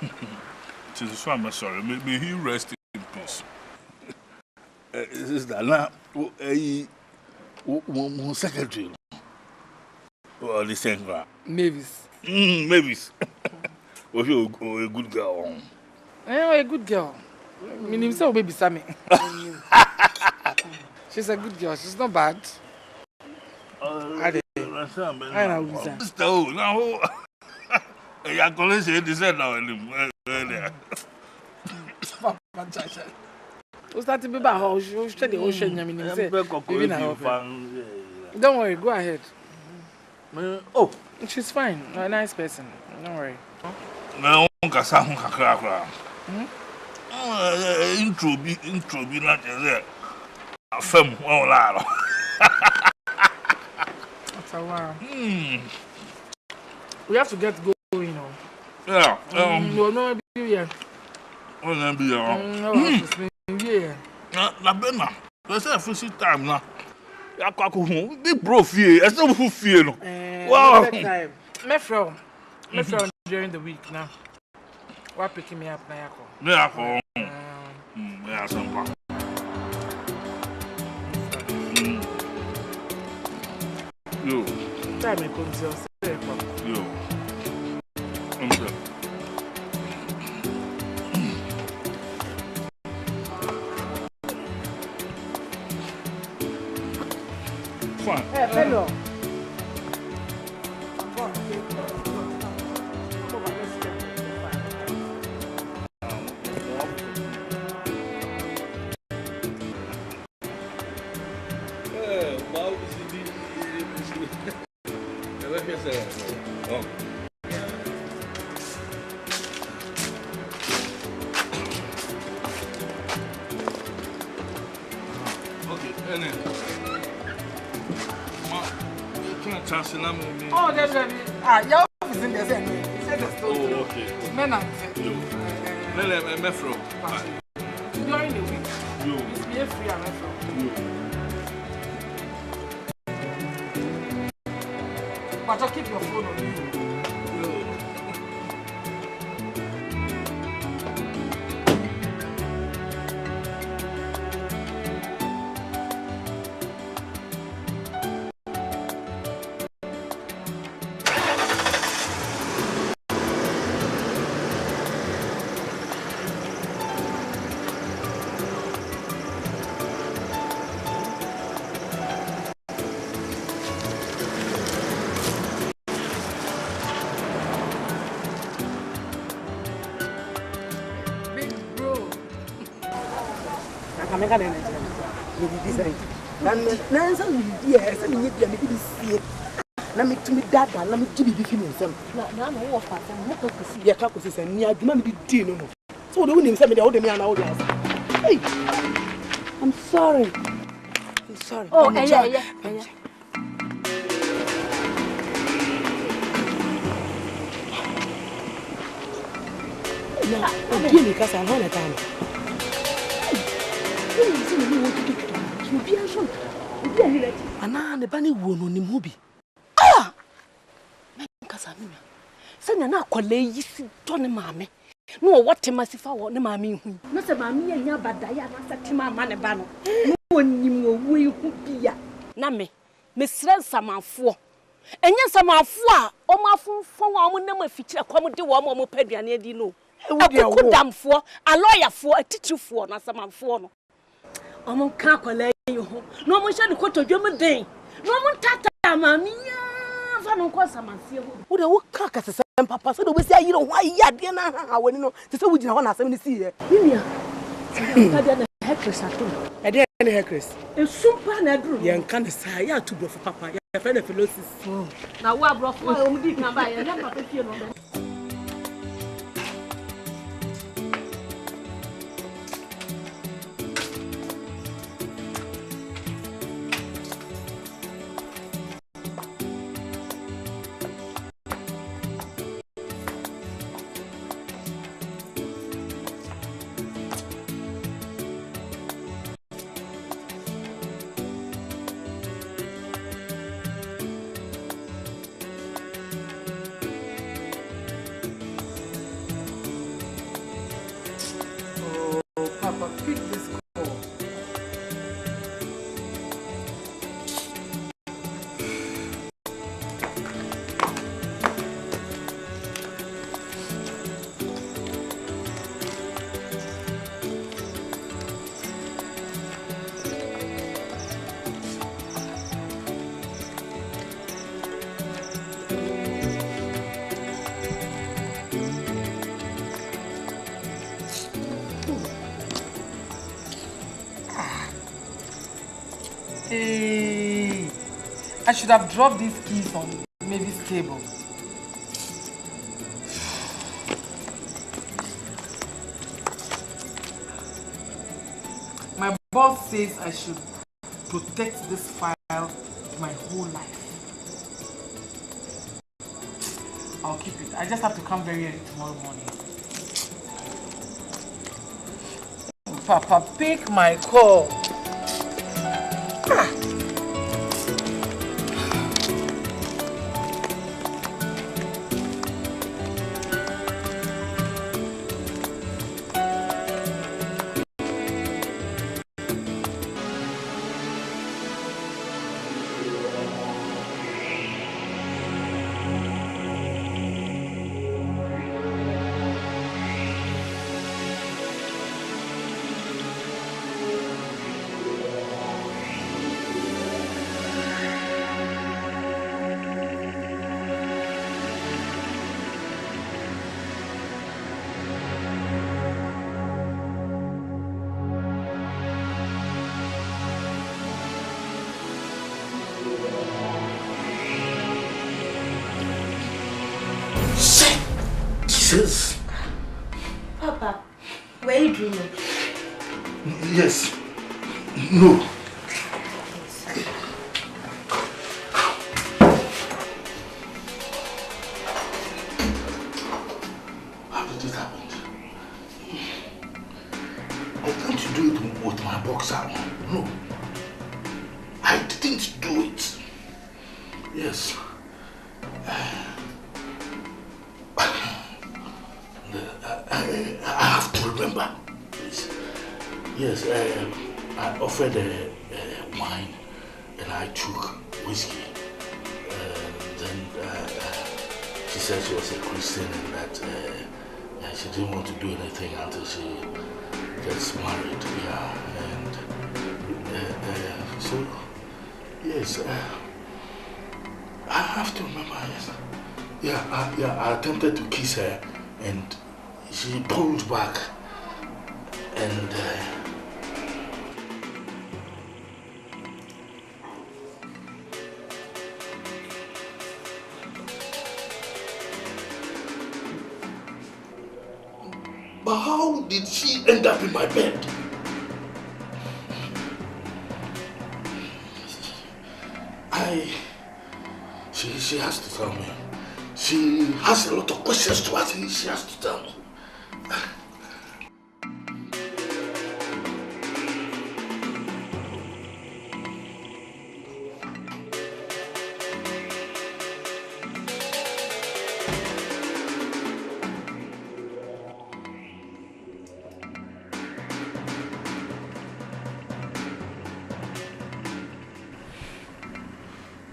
It is why I'm sorry. May he rest in peace. This is the now a secretary. Oh, the same guy. Mavis. Mavis. Was you a good girl? A good girl. My name is Baby Sammy. She's a good girl. She's not bad. I know. So now, you're going to say this now. What's that to be about? How you study the ocean? I mean, don't worry. Go ahead. Oh, she's fine. A nice person. Don't worry. Now, intro be not there. A femme, all out. That's a wow. We have to get going now. Yeah. No, no, be here. Oh, no, be yeah. Na bena. Let's say for time now. Ya kwa ko hu bi bro fie e so fu fie no wow time me from during the week now what picking me up na yako me asampa yo time e come to say yo Hello. Okay, oh, that's right. Your office in the same. Oh, okay. Men are No, from. During the week. You. It's be free and from. But I'll keep your phone on you. Let me to me that and let me give you some. No, what I see your caucuses and near Dummy Dino. So the women send me the old man out. Hey, I'm sorry. I'm sorry. Oh, yeah. No, give me because I'm on a time. You be a son. And the bunny woman in Mubi. Ah! Casamina. Send an aqualay, Tony Mame. No, what a massive hour, no, Mammy. Not a mammy and your bad Diana, Satima Manabano. No one knew where you could be. Name, Miss Ransom 4. And yes, I'm a 4. Oh, my phone, one number feature, comedy, one more pedian, you know. A good damn 4, a lawyer 4, a teacher 4, not some 4. I'm on Cacolay. No one shall go to German day. No one tata, mammy. I don't call some man. Who the carcass and papa said, we say, you know why you are dinner. I will know to say we didn't want to see here. I didn't have Chris at all. I didn't have Chris. And super Nadru, young can say, you to go for papa. Your friend of philosophy. Now, what brought my own big number and never feel on them. Hey, I should have dropped these keys on Mavy's table. My boss says I should protect this file my whole life. I'll keep it. I just have to come very early tomorrow morning. Papa, pick my call. Jesus. Papa, were you dreaming? Yes. No. did it happen? I can't do it with my boxer. No. I didn't do it. Yes. I have to remember. Yes, I offered wine and I took whiskey. Then she said she was a Christian and that she didn't want to do anything until she gets married. Yeah, and so yes, I have to remember. Yes, I attempted to kiss her and she pulled back and. But how did she end up in my bed? She has to tell me. She has a lot of questions to ask me. She has to tell me.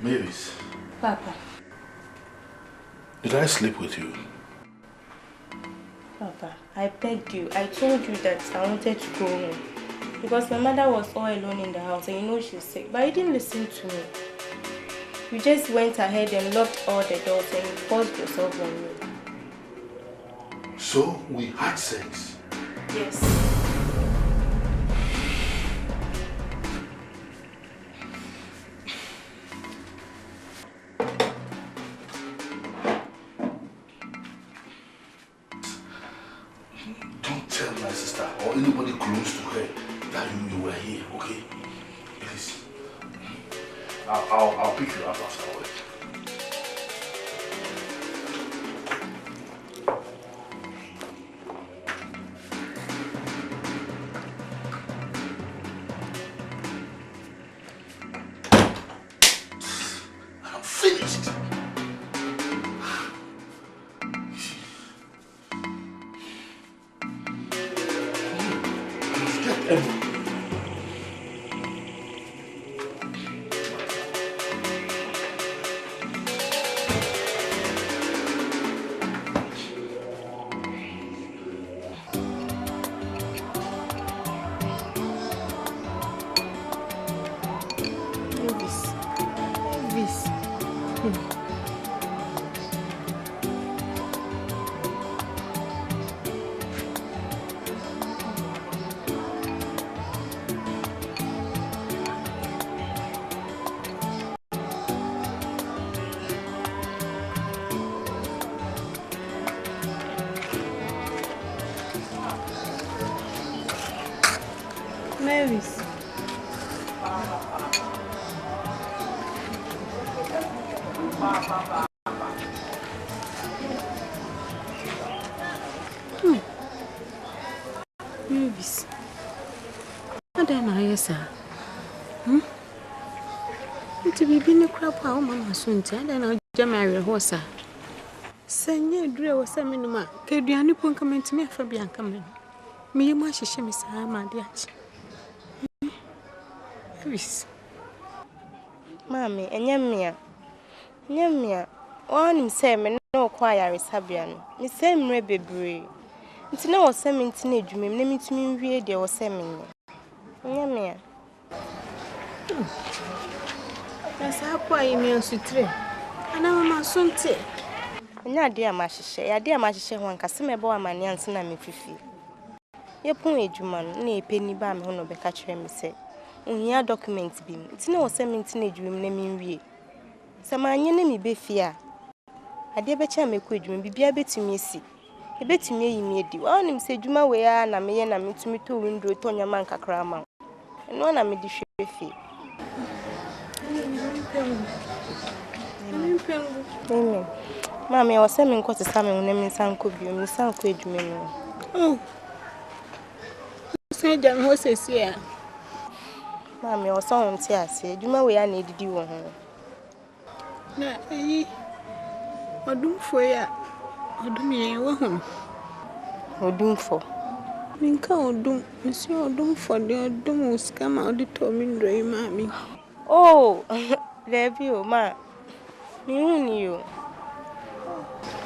Mavis. Papa. Did I sleep with you? Papa, I begged you. I told you that I wanted to go home. Because my mother was all alone in the house and you know she's sick. But you didn't listen to me. You just went ahead and locked all the doors and you forced yourself on me. So we had sex? Yes. Anybody close to her that you were here, okay? Please. I'll pick you up afterwards. I'm finished. Mavis. Mavis. I don't know, sir. To be in a crap, how Mamma soon tell, and I'll just marry a horse. Sanya Duro was a minima. Could you any point come to me for being coming? Me, my shame is my dear. Please, Mame, and Yamia. One say, me no choir is Habian. Me say, me baby. It's no semi teenage, me name to me, read your semi. Yamia. That's how quiet me on Sutre. And I'm my son. Na dear Mashe, ya dear Mashe, one Cassime boy, my niece and me fifi. Your poor Juman, nay penny bam, who no be catch me say. Your documents beam. It's no semi teenage room naming we. Some enemy be fear. I dear betcha me quid room be a bit to me see. A bit to me immediately. One him say Juma we are and I may and I meet me to window Tonya Manka Crama. And one I made the fee. Amen. Mame, I was saying what to Sammy when I'm Sanko, you Sanko, you. Oh, say, John, what's this here? Mame, I was on tears, you know where I needed you on her. Na, I do for ya. I do me a woman. What do for? Minka or do, Monsieur, do for the domus come out the Tommy Dray, Mammy. Oh, there you, ma. You.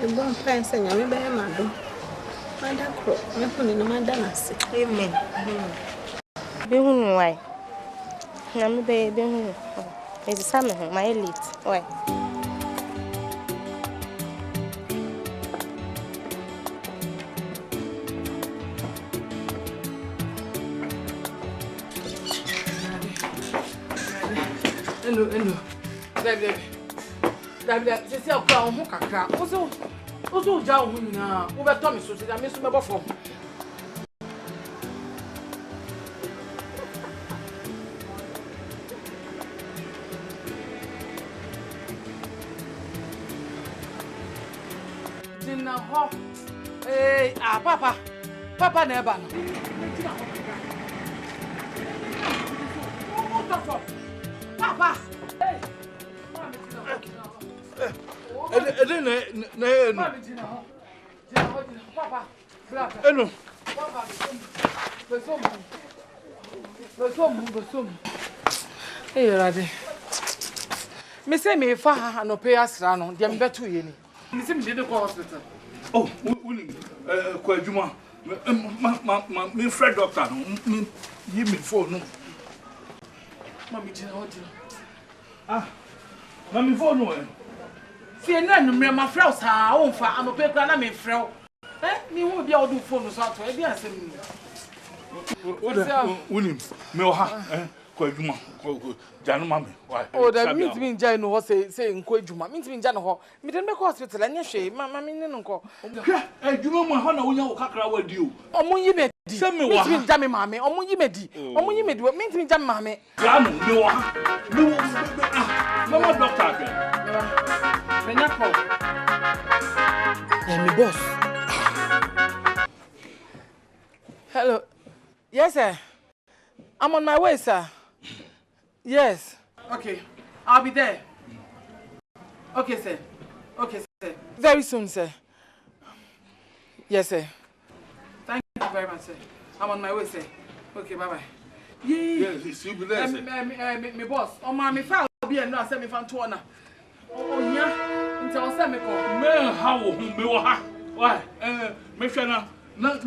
The bomb pants and your baby, madam. Madam Crow, my phone in the Madonna's. Amen. Be who why? Nam baby, it's summer, my elite. Why? Hello. David, c'est ça quoi on kakra. Ozo ja wo nyina. Wo be to me so se me so me bofo. Dina ho. Papa na eba no. Papa. Hey, Rade. Me say me fa no pay asra no, dem beto ye ni. Me say me dey go hospital. Oh, Wuni, Kwajuma. Me friend doctor no, me yi me phone no. Mami jina ho. Mami phone no. See na no me ma frɛ sa o mfa anope kra na me frɛ. Me hu bia o do phone so ato e bia asem. Wuni, me o ha, Kwajuma. Janu Mame. Why? Oh, that means me nja no ho say nko adwuma. Means me nja no ho. Me den be ko hospital anya hwe. Mama me ne no nko. Adwuma mu ha na wonya wo kakra wadi o. Omo yi me di. Means me nja me Mame. Omo yi me di. Means me nja me Mame. Janu me wo ha. Me wo mama doctor ke. Benya ko. Me boss. Hello. Yes, sir. I'm on my way, sir. Yes. Okay. I'll be there. Okay, sir. Very soon, sir. Yes, sir. Thank you very much, sir. I'm on my way, sir. Okay, bye-bye. Yes, you be there, sir. Me boss. Oh, Mame, if I'll be and no, send me from Tuana. Oh, yeah. Until send me call. Me, how me wo ha? Why? Me hwe na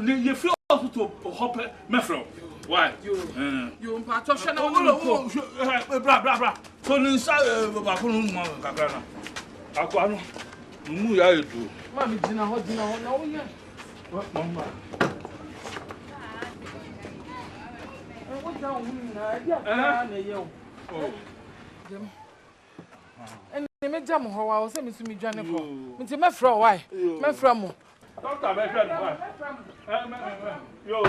you feel to hop me from. Why? You part of Shana. Bra. So inside ba ko no ma kakra na. Akwa no. Mu ya edu. Mami dina ho na wo ya. What mama? What down na dia na ye o. En me jam ho wa o se mi su mi dwane ko. Mi ti me fra why? Me fra mo. Doctor be fra no why? Yo.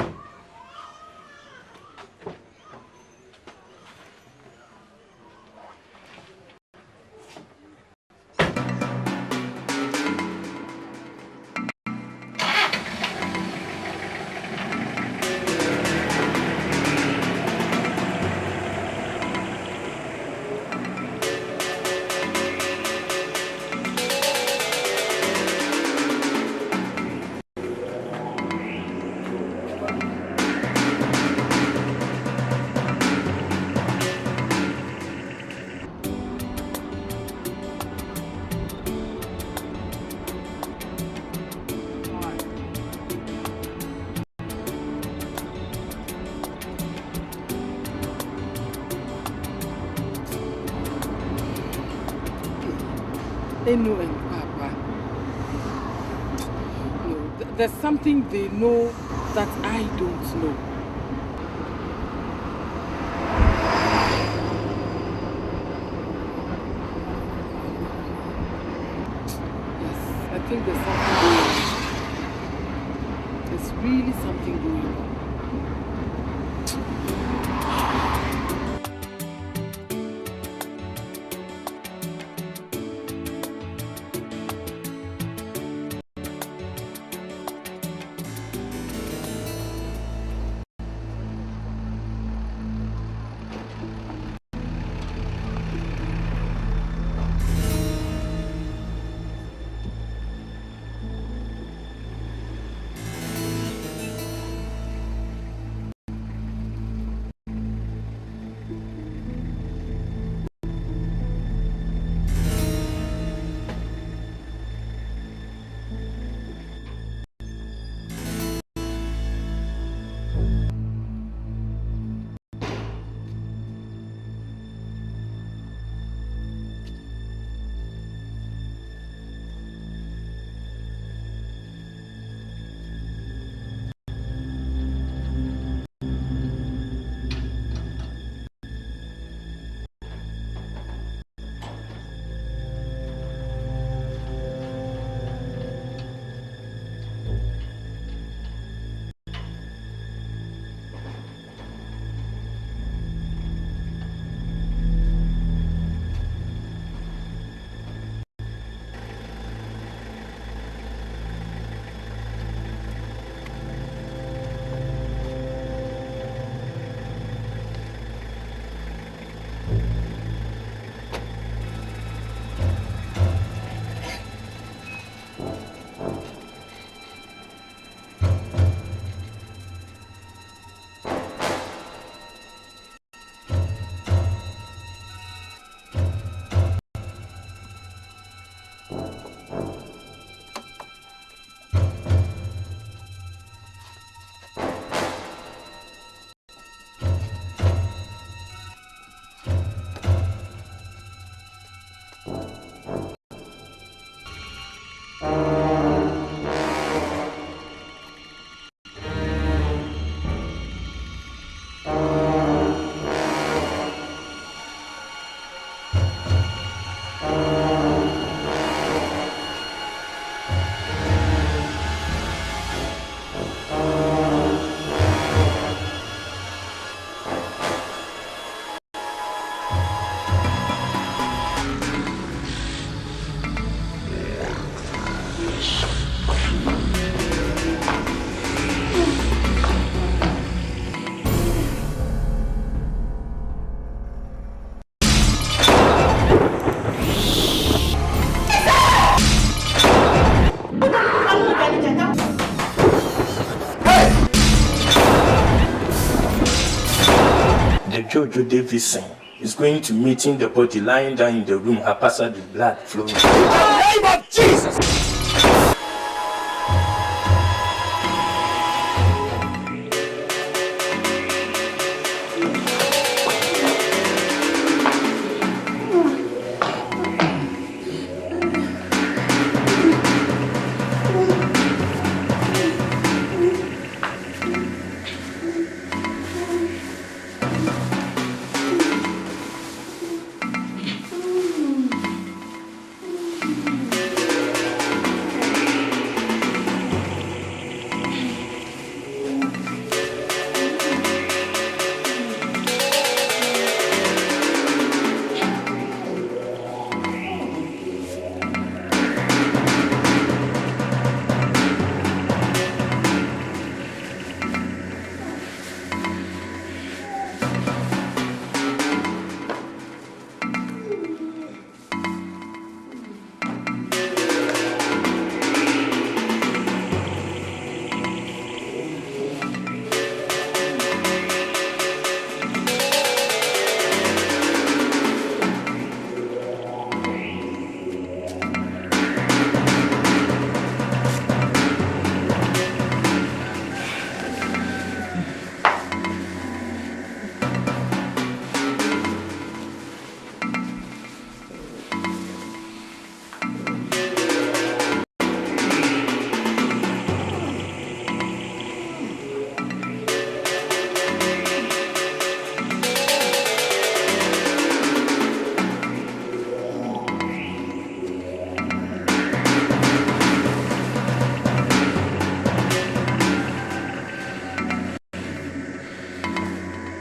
They know and Papa. No, there's something they know that I don't know. Yes, I think there's something going on. There's really something going on. Jojo Davidson is going to meeting the body lying down in the room, haphazard with blood flowing. In the name of Jesus!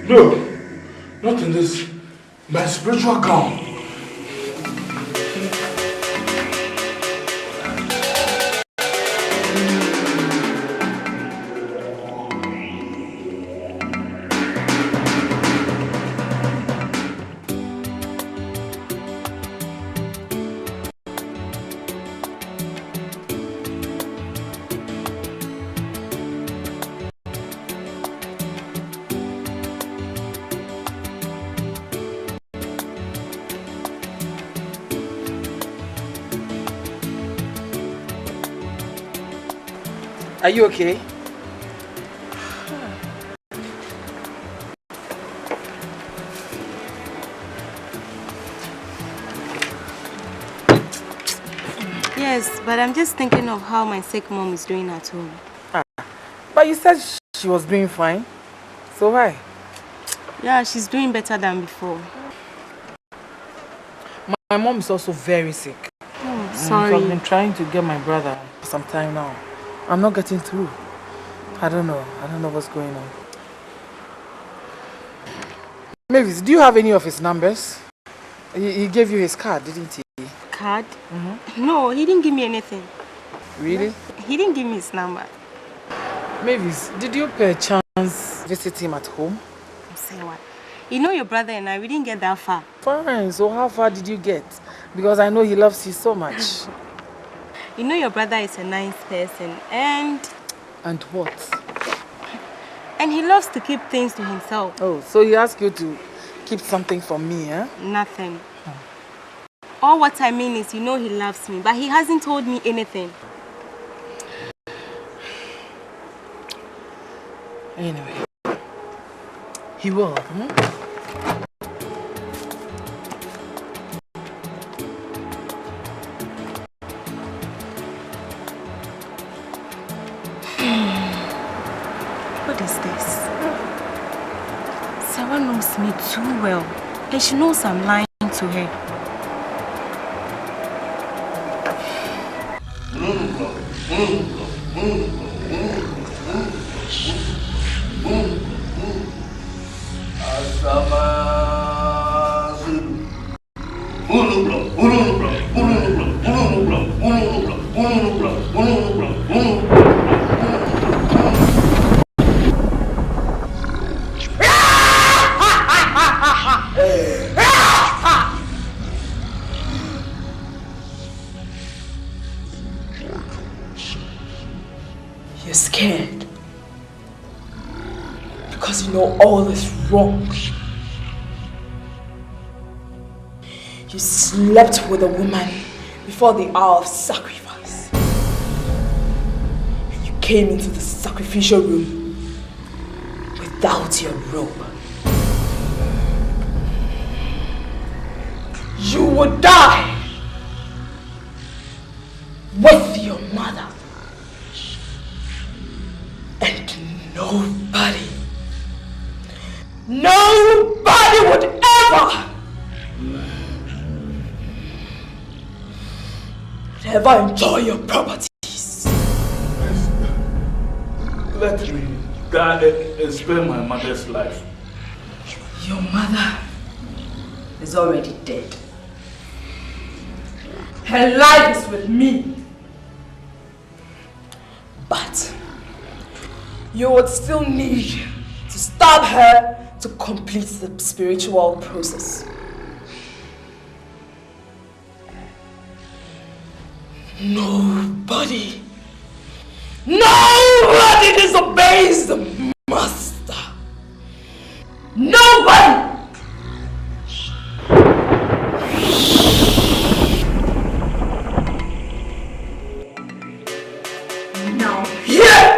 No, not in this. My spiritual gown. Are you okay? Yes, but I'm just thinking of how my sick mom is doing at home. But you said she was doing fine. So why? Yeah, she's doing better than before. My mom is also very sick. Oh, sorry. I've been trying to get my brother for some time now. I'm not getting through. I don't know what's going on. Mavis, do you have any of his numbers? He gave you his card, didn't he? Card? No, he didn't give me anything. Really? He didn't give me his number. Mavis, did you per chance visit him at home? Say what? You know your brother and I, we didn't get that far. Fine, so how far did you get? Because I know he loves you so much. You know your brother is a nice person and... And what? And he loves to keep things to himself. Oh, so he asked you to keep something from me, eh? Nothing. All what I mean is, you know he loves me, but he hasn't told me anything. Anyway, he will, What is this? Sarah knows me too well, and she knows I'm lying to her. You're scared because you know all is wrong. You slept with a woman before the hour of sacrifice. And you came into the sacrificial room without your robe. You would die with your mother. And nobody would ever enjoy your properties. Let me die and spare my mother's life. Your mother is already dead. Her life is with me. But you would still need to stab her to complete the spiritual process. Nobody disobeys the master. Nobody! Now here!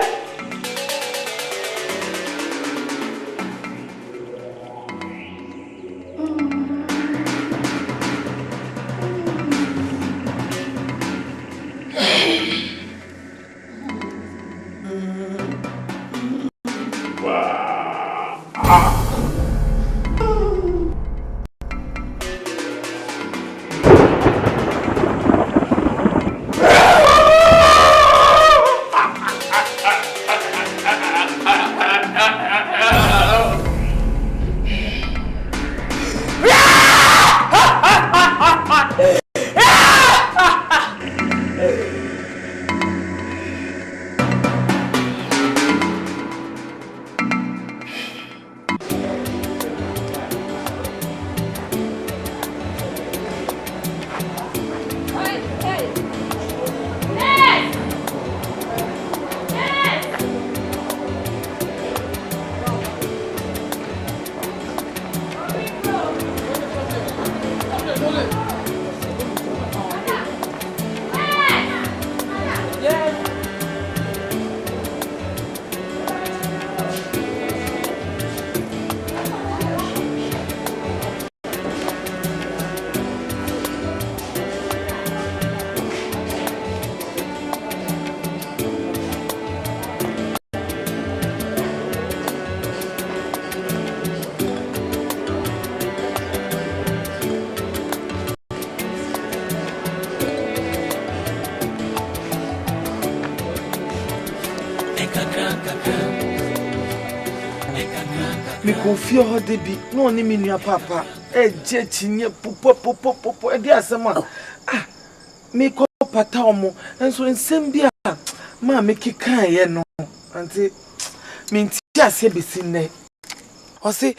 Feel her debi no ni me nua papa je chinye popo e dey asema me ko pata omo enso nsem bia ma me keka ye no anti me nti ase besi ne o se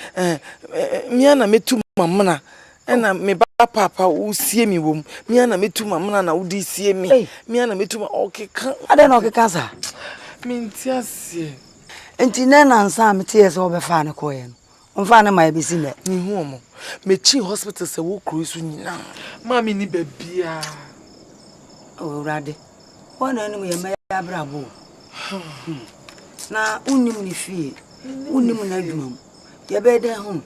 me na metu mamna na me ba papa wo sie mi wom me na metu mamna na wo di sie mi me na metu o keka ade na o keka sa me nti ase enti na nsa me tie se obefa ne koye no onfa na mai bisi ne ni hu omo me chi hospital se wo kru isu nyina mami ni babia o rade wona ni me ya brabo na unim ni fie unim na adwuma ye be den hu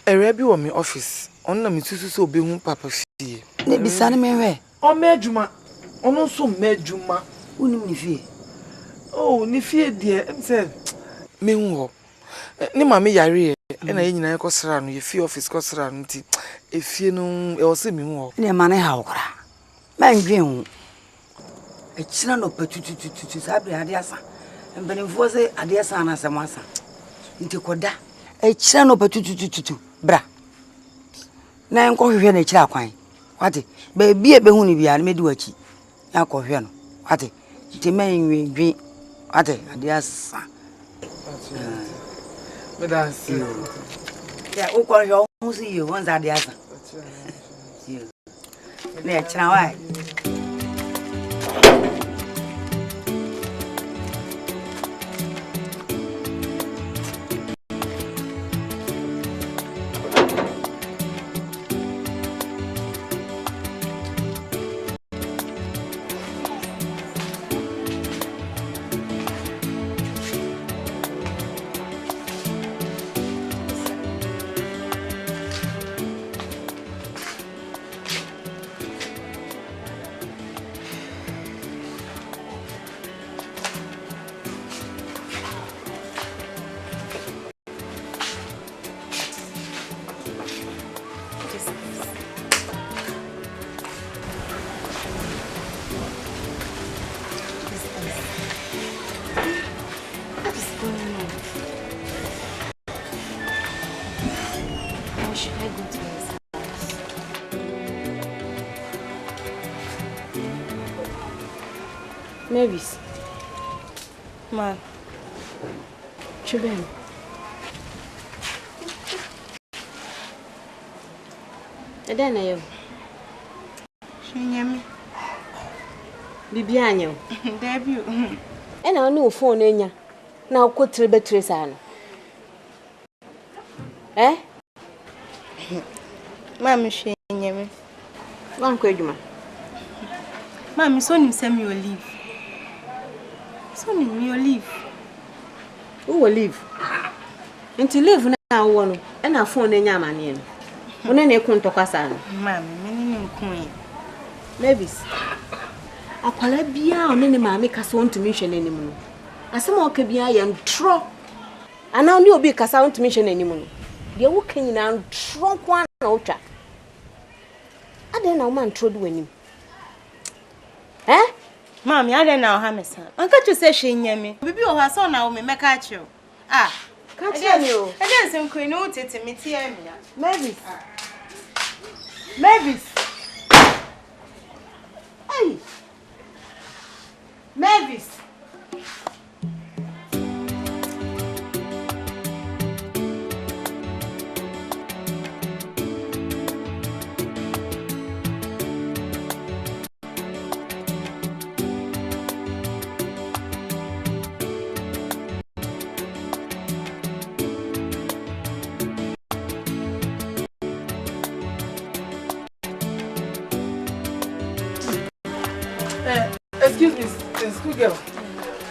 ere bi wo me office on na me susu so obehu papa fie ne bisa ne me hwe o me adwuma ono so me adwuma unim ni fie oh ni fie die mse me hu ho ni mame yare e na nyina ekosra no ye fie office kosra no ti e fie no e o se me hu ho ne mane ha okra man dwen hu e china no patutututu sabre ade asa mbenimfo se ade asa na asem asa nti koda e china no patutututu bra na enko hwehwe na chira kwan wate ba bia be hu ni bia na medi wachi na ko hwe no wate nti man dwen wate ade asa That's you. Yeah, who call you? Who see you? One's at the other. You. Let's now. Mavis. Ma. Children. And then I Shinyami. Bibianyo. Debut. And I know phone in ya. Now could Trebetrisan. Eh? Mame Shinyami. One quadrama. Mame, son him send me your leave. Son him your leave. Who will leave? And to live now one and a phone in Yaman. When any contocasan. Mame, many queen. Mavis. A palabia on any mammy casson to mission anymore. As some more can be I am tro. And now you'll be casson to mission anymore. You're walking now, trunk one ultra. I don't know, man, trod winning. Eh? Mommy, I don't know how my son. Uncle to say she near me. Baby, or her son now, me catch you. Ah, catch you. I didn't seem queen out to me, tear me. Mavis. Mavis. Hey. Mavis. Excuse me, school girl.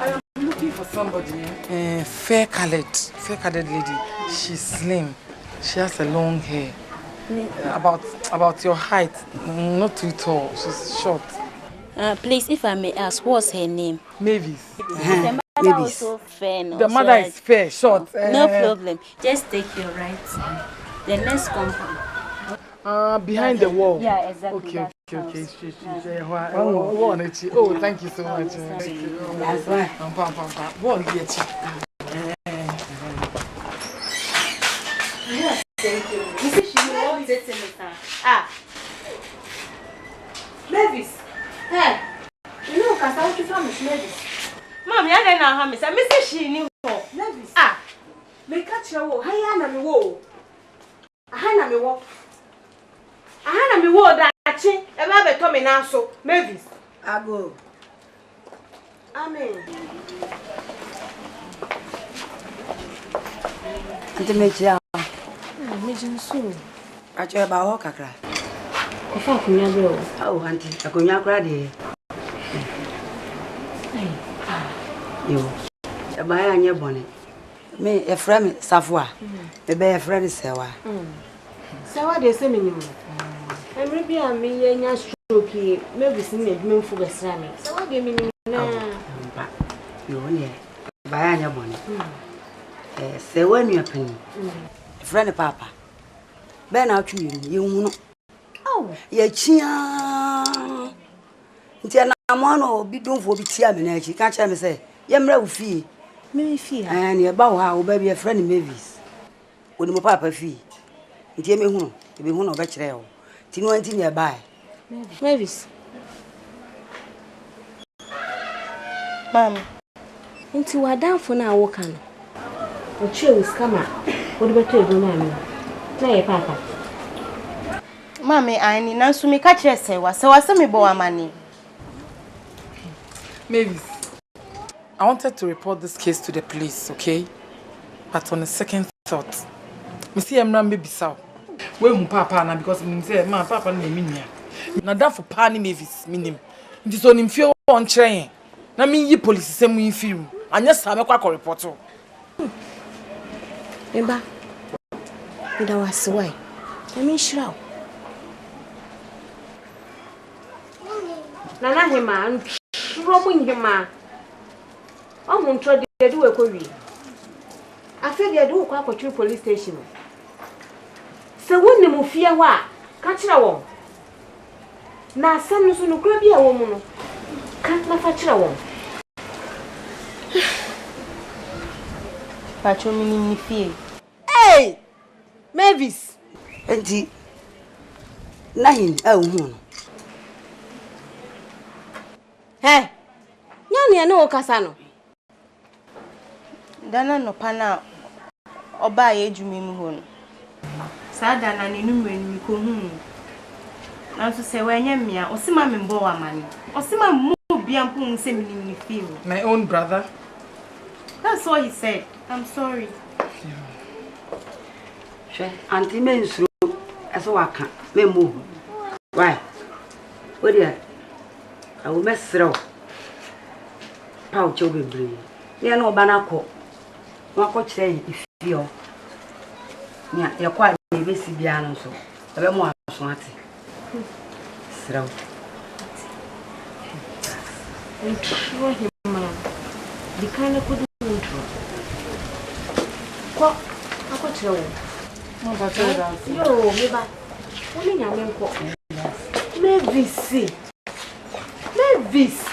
I am looking for somebody. Fair-colored lady. She's slim. She has a long hair. About your height, not too tall. She's short. Please, if I may ask, what's her name? Mavis. The mother also fair. No? The mother is fair, short. No problem. Just take your right. The next compound. Behind the wall. Yeah, exactly. Okay. Oh, thank you so much. Thank you. That's right. Thank you. You see, she won't take me. Ah. Mavis. Hey. You know, because I want to from Mavis. Mommy, I don't know how Miss. I miss she knew. Mavis. Ah. Make catch your wall. Hi, Anna, me wall. Hana me wall. Hana me wall that. Akyere, e ba be to me na so, Mavis. Ago. Amen. Ante mejia. Mejin so. Akyere ba ho kakra. O fa kunya de o. Oh, auntie, akunya kra de. Yo. E ba ya nye bone. Me e fra me Safua. Me be e fra me Sewa. Sewa de se me ni mo. Every be a me yenya stroke, maybe sin adwuma fu besra me. So what do me na? Yo ne. Ba ya nya bone. Se wanu apani. Friend papa. Be na atwu ye hu no. Oh, ye chia. Ntia na mo no bi donfo bi tia me na achi. Ka cha me say, ye mra wo fie. Me fie ha. Ne ba wo ha wo ba bi friend Mavis. Wo ni mo papa fie. Ntia me hu no, e be hu no be kire wo. Tinu anti ne ba. Mavis. Mama. Nti wadanfo na wo kan. O che wo skama. Wo de beto edo na me. Na ye papa. Mame, ani na so me ka kire sewa. Sewa se me bo amani. Mavis, I wanted to report this case to the police, okay? But on a second thought, me see Emran baby saw. We mu papa na because me say ma papa na me nia. Na da for pa ni Mavis minim. Nti so nim fie on kyerɛ na me yi police sem yin firu. Anya sa me kwa report o. Emba. Ida waswai. Na me shiraw. Nana hema ntro mu hema. O mu ntro de do e ko wi. Afi de do ko akotwe police station. Se wonni mu fie ho a ka kira won. Na asem no so no kura bi a wo mu no. Ka na fa kira won. Pacho mi fie. Hey! Mavis. Enti nahin a hu no. Hey. Nya Daniel no Casano. Dana no pana oba ye dwumi mu ho no. Sa dana ne numre ni ko hu. Nanso se wenye mia, osima me mbo wa mani. Osima mu bia mpo se mi feel. My own brother. That's all he said. I'm sorry. She auntie mensu eso waka me mo. Why? What dia? I will mesro. Pau cho bebre. Ya no ba na ko. Wa ko kire ifio. Nya ya kwa be si bia no so. Ebe mo aso ate. Sraw. Intro him man. The kind of good intro. Kwa ako kire wo. Mo ba tell that. Yo, me ba. Woni nya me nko. Mavis. Mavis.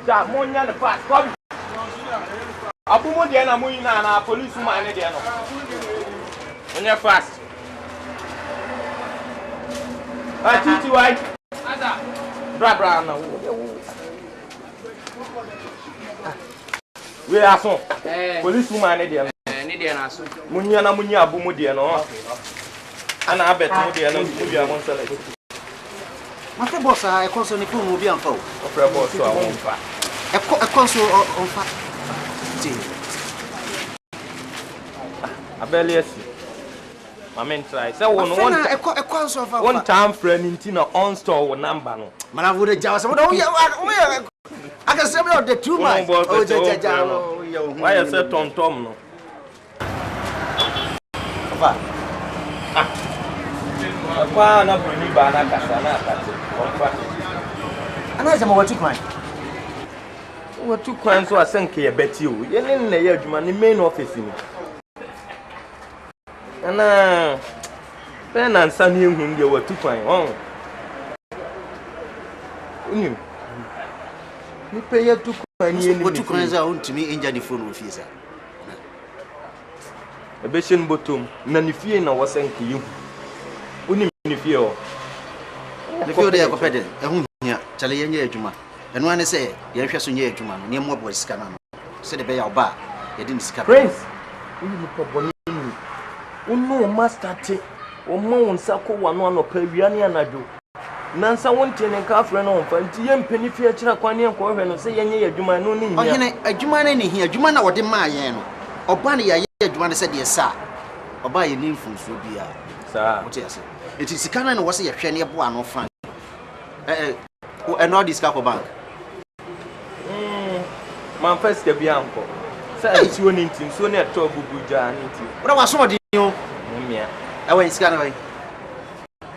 Ja monya the fast come. Abumo de na moyina na police man ne de no. Monya fast. Titi why? Ada. Bra na. We aso. Police woman ne de no. Ne de na aso. Monya na monya abumo de no. Ana abeto de no mu bia mon sele. Mafe boss a konso ne ko bia mfa o. Opare boss a won fa. Konso on fa. Ti. Abeliasi. Mame try. Say won konso fa. One time friend intina on store wo number no. Mana wo de jawa se wo I can say me of the two man. Oh jaja. Why you say tom no? Fa. Kwa na bruni ba na kasa na akati. Konfa. Ana jama watu kwan. Watu kwan so asenke ye beti o. Ye ne na ye adwuma ne main office ni. Ana na nsa ne ehun de watu kwan. Unim. Ni peye tu kwan ni ni. Watu kwan za untimi inja ni phone office. Ebe shen botom na ni fie na wasenke yi. Unim ni fie o. Le fie o de yakopede ehun hia chale yenye adwuma. Eno ane se ye hwe so nye adwuma no ne mo bo sika na no. Se de be ya oba ye de sika. Prince. Unim ko boni. Unu master te. O ma wonsa ko wano anopa wiane anadwo. Nansa wonte ne ka afre no mfa nti ye mpani fie kira kwan ne ko hwe no se yenye adwuma no ni hia. Ohene adwuma na ne hia adwuma na wode ma yen no. Oba ne ya ye adwuma ne se de sa. Oba ye ni mfunso bia. Sa. What you say? It is Sika na wose ye hwe ne bo ano fan. No this bank. Man first bia anko. Say ti woni ntim so ne to bubuja nti. What was some de yo? Mia. When Sika na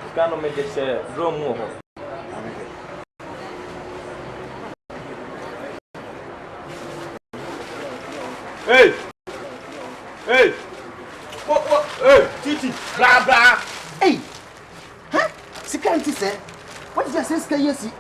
Sika no me de se Duro mu ho. Hey! What? Hey, Titi, blah blah. Hey! Huh? Sika anti say. What did you say Sika yesi?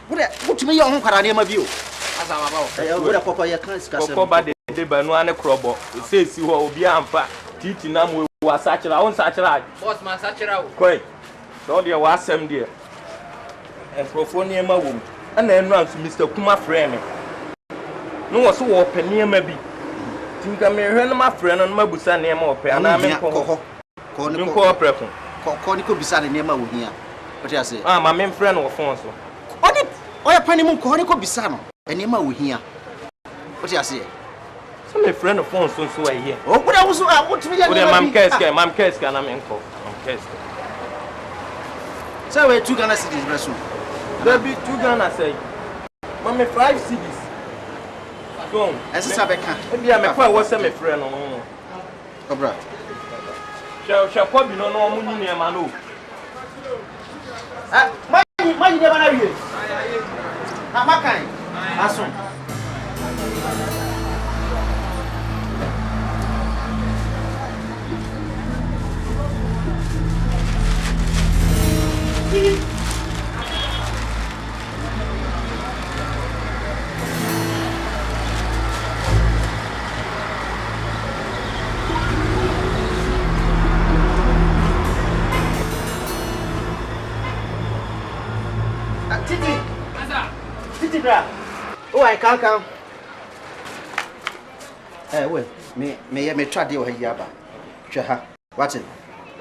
What me your hon kwara ne ma bi o. Asa baba o. What papa ya kan Sika say. Papa ba de ba no ane krobo. Say si ho obi amfa. Titi na mo wa sachira, on sachira. Boss man sachira o. Koi. So dia wa asem dia. Enkrofo ne ma wom. Ana enu anso Mr. Kuma frɛ me. No wo so wo pɛ ma bi. Tinka me hwɛ no ma frɛ no ma busa ne ma wo pɛ ana me nkɔ. Ko ni ko Opare ko ni ko bisa ne ma wo hia. What you say? Ma me frɛ no wo phone so. Oni oya pani mu ko ni ko bisa no. Ene ma wo hia. What you say? So me frɛ no phone so so ayi. O kuda wo so what me ya. O de mam keska na me nkɔ. Mam keska. So we 2 Ghana cedis bresu. There be 2 Ghana say. Mama 5 cedis. Go. Ese sabeka. E bia me kwa wo se me frɛ no no. Obra. Shall bi no no mu nyine ma no. Mani de bana wie. Makan. Aso. Tikra. Oh, I can't come. Well, me try to hear about. Shaha, what's it?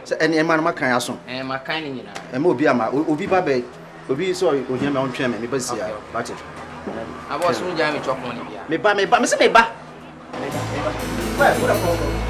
So, any man, my kind of son. And my kind in and Mobiama, Ubi Babe, Ubi sorry, Ubi my own chairman, me busy. What's it? I was soon jamming chop money. Me ba, Miss Meba. Well, what a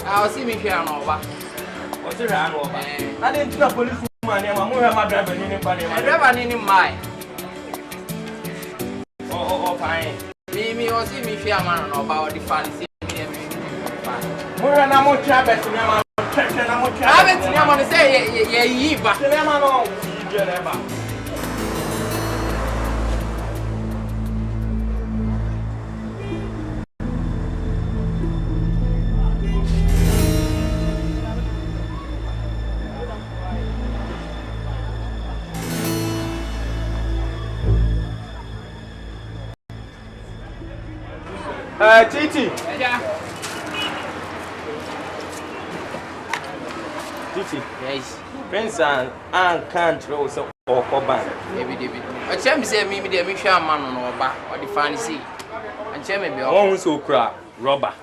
I'll see me here on over. What's your hand over? I didn't know police woman. I'm more my driver in the party. My driver in my. Oh, fine. Me or see me here man about the fancy. More than I'm more trapped. I'm going to say, yeah, but I'm Titi. Yeah. Titi. Yes. Prince and can't throw some or coban. David. A champ said me the mission man on over or the fancy. And champ be always so crap, robber.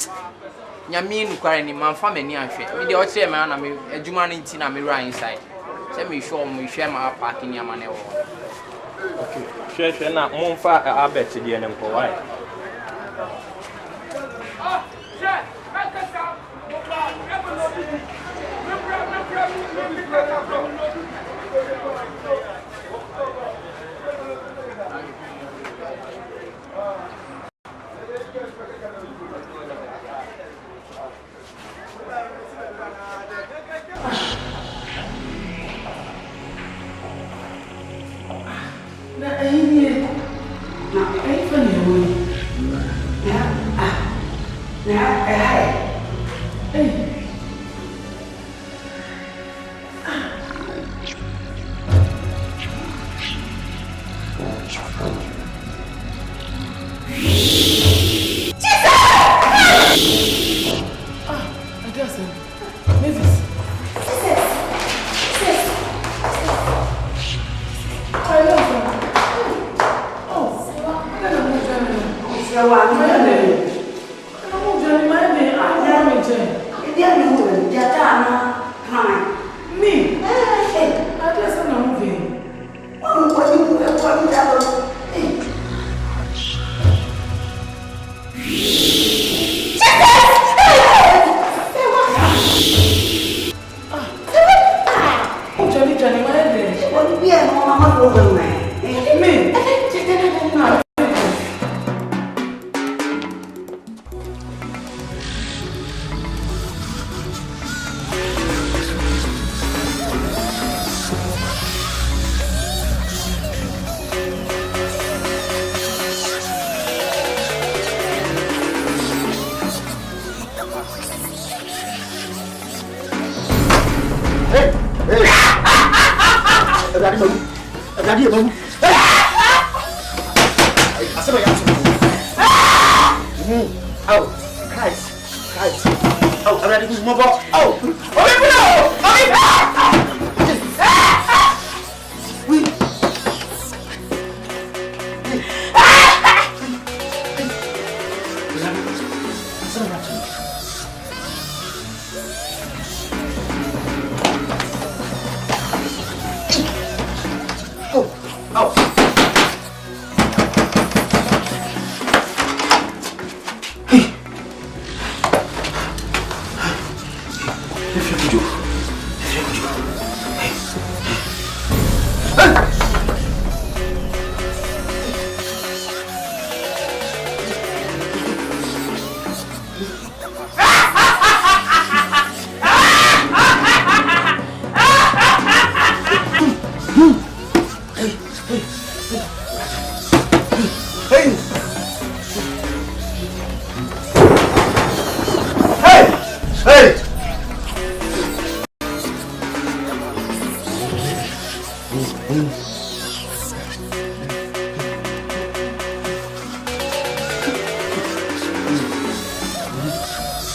Yamin quarry man family and shit. Me the old chairman, I mean, a Juman in Tina, me right inside. Tell me, show me share my parking your money. Okay. Share not more far. I bet to the end for why.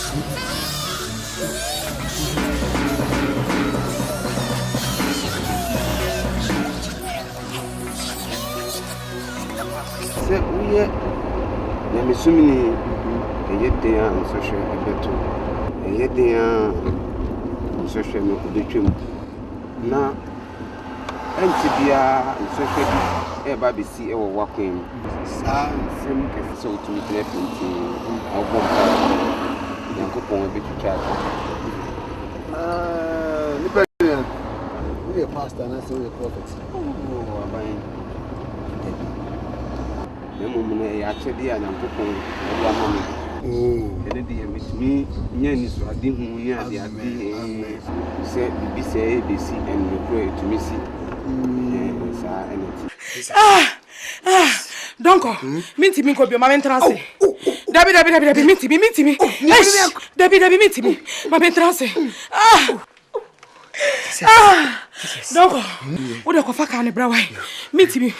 Se uye na misumini eyede an social ebeto eyede an social no obetwem na antibia social bi eba besi ewo wakwen sa nsem kese so tumi trepenti ogboka yankopon ebetwitwa nipa ni pastor na say we prophet oh aban nemo mune ya chede ya yankopon ya mama ene de yemi nyani so ade hu ni ade ade se bibi se besi en no pro etumisi sa eneti donc minti mi ko bi ma mentrance dabi minti mi dabi minti mi ma mentrance donc o de ko fa kan bra wai minti mi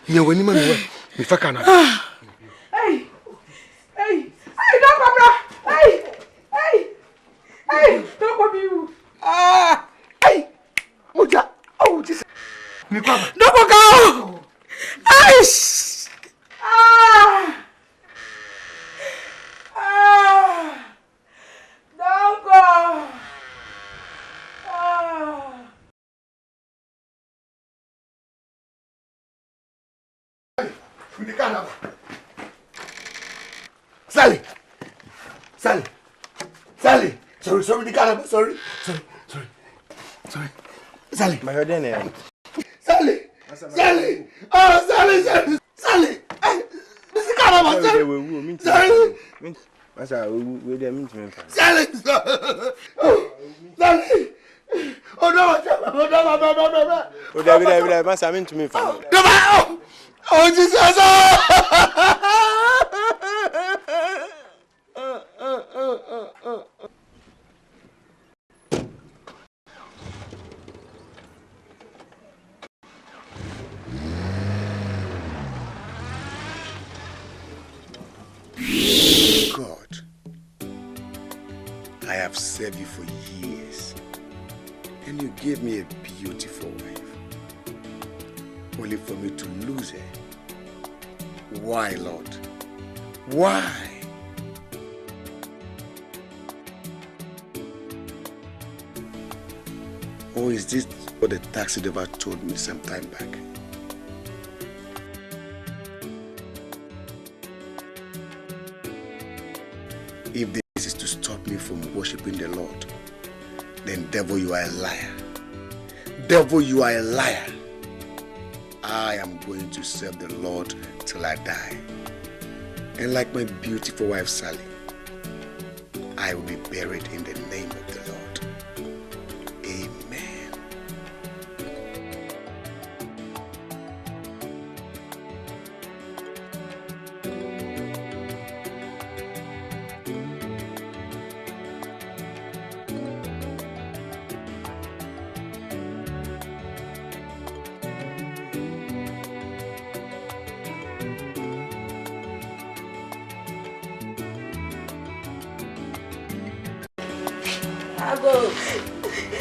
nya wani ma mi fa kana hey don't go bra hey don't go you hey muta oh this mi kwa don't go go aish don't go Sally. Sorry, the car. Sorry. Sally. My head in. Sally. Oh, Sally. This car. Sally. What's that? We didn't mean to. Sally. Sally. Oh no. Oh, David, must have meant to me. Oh, Jesus. God, I have served you for years, and you gave me a beautiful wife, only for me to lose her. Why, Lord? Why? Or is this what the taxi driver told me some time back? If this is to stop me from worshiping the Lord, then devil, you are a liar. Devil, you are a liar. I am going to serve the Lord till I die. And like my beautiful wife Sally, I will be buried in the name of the Lord. Amen.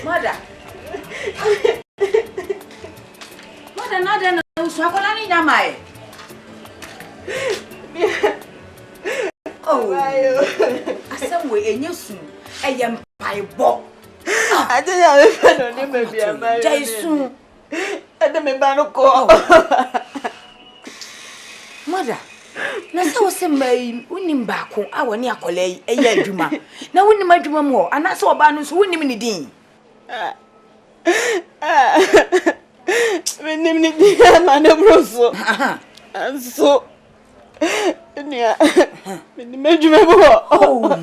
Mother, nada não, só quando nem dá mais. Oh, asa we enyesu, eyem paibo. Ade ya me fa no ni me bia mai. Jaisu. Ade me ba no ko. Mother, na se wo se mai unim ba ko a woni akola yi eya adwuma. Na wonim adwuma mu ho, ana se oba no so wonim ni din. Menim ni dia mane broso. Anso. Nia. Menim adwuma bo. Oh.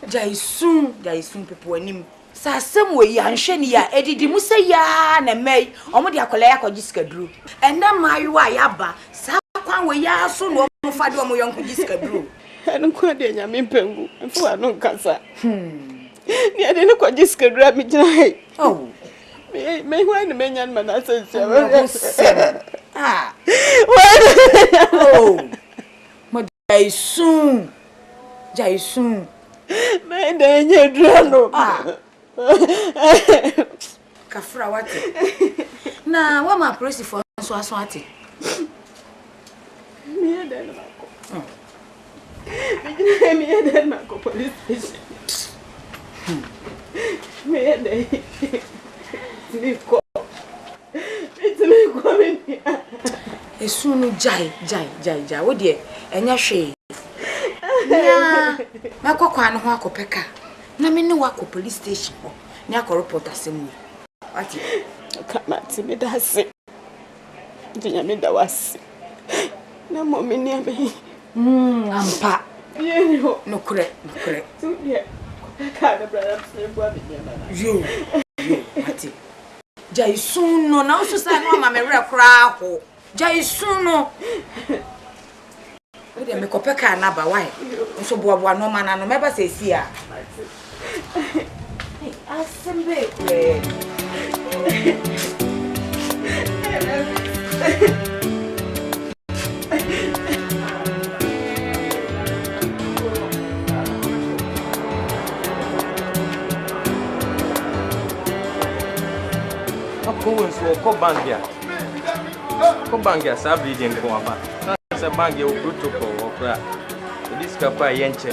Jaisu pepo anim. Sa asem we ya nhwe ni ya edidi mu se ya na mai. Omo de akola ya kwaji sikaduro. Enda mayu a ya ba. Sa kwan we ya so no mo fa de omo yonko ji sikaduro. Anu kwa de nyame mpengu. Mfu anu nkasa. Ni ade ne kwaji sikaduro mi gina hai. Oh. Me hwa ni menyan manase sia. Ah. Oh. Jaisun. Me denye Duro. Kafra wate. Na wa ma presi for so ate. Me den mako. Me den mako police station. Me den. Niko. It's me coming here. Esunu jai. Wo de enya hwe. Na makokwa no ho akopeka. Na me ne wa ko police station ho. Ni akọ report asemu. Ati Kamati me da se. Dinya me da wase. Na mommy ni ame. Ampa. Yenyo. No kure. Tu ye. Ka na brother se bua me ni na. Yo. Ati. Jaisun no na so say no ma me re kra ho. Jaisun no. We dey me kopeka na ba why? Nso boa no ma na no meba se si a. Asembe kwe. Ko bangia sabi din ko apa. Sa bangia o protocol o pra. This kapa yenche.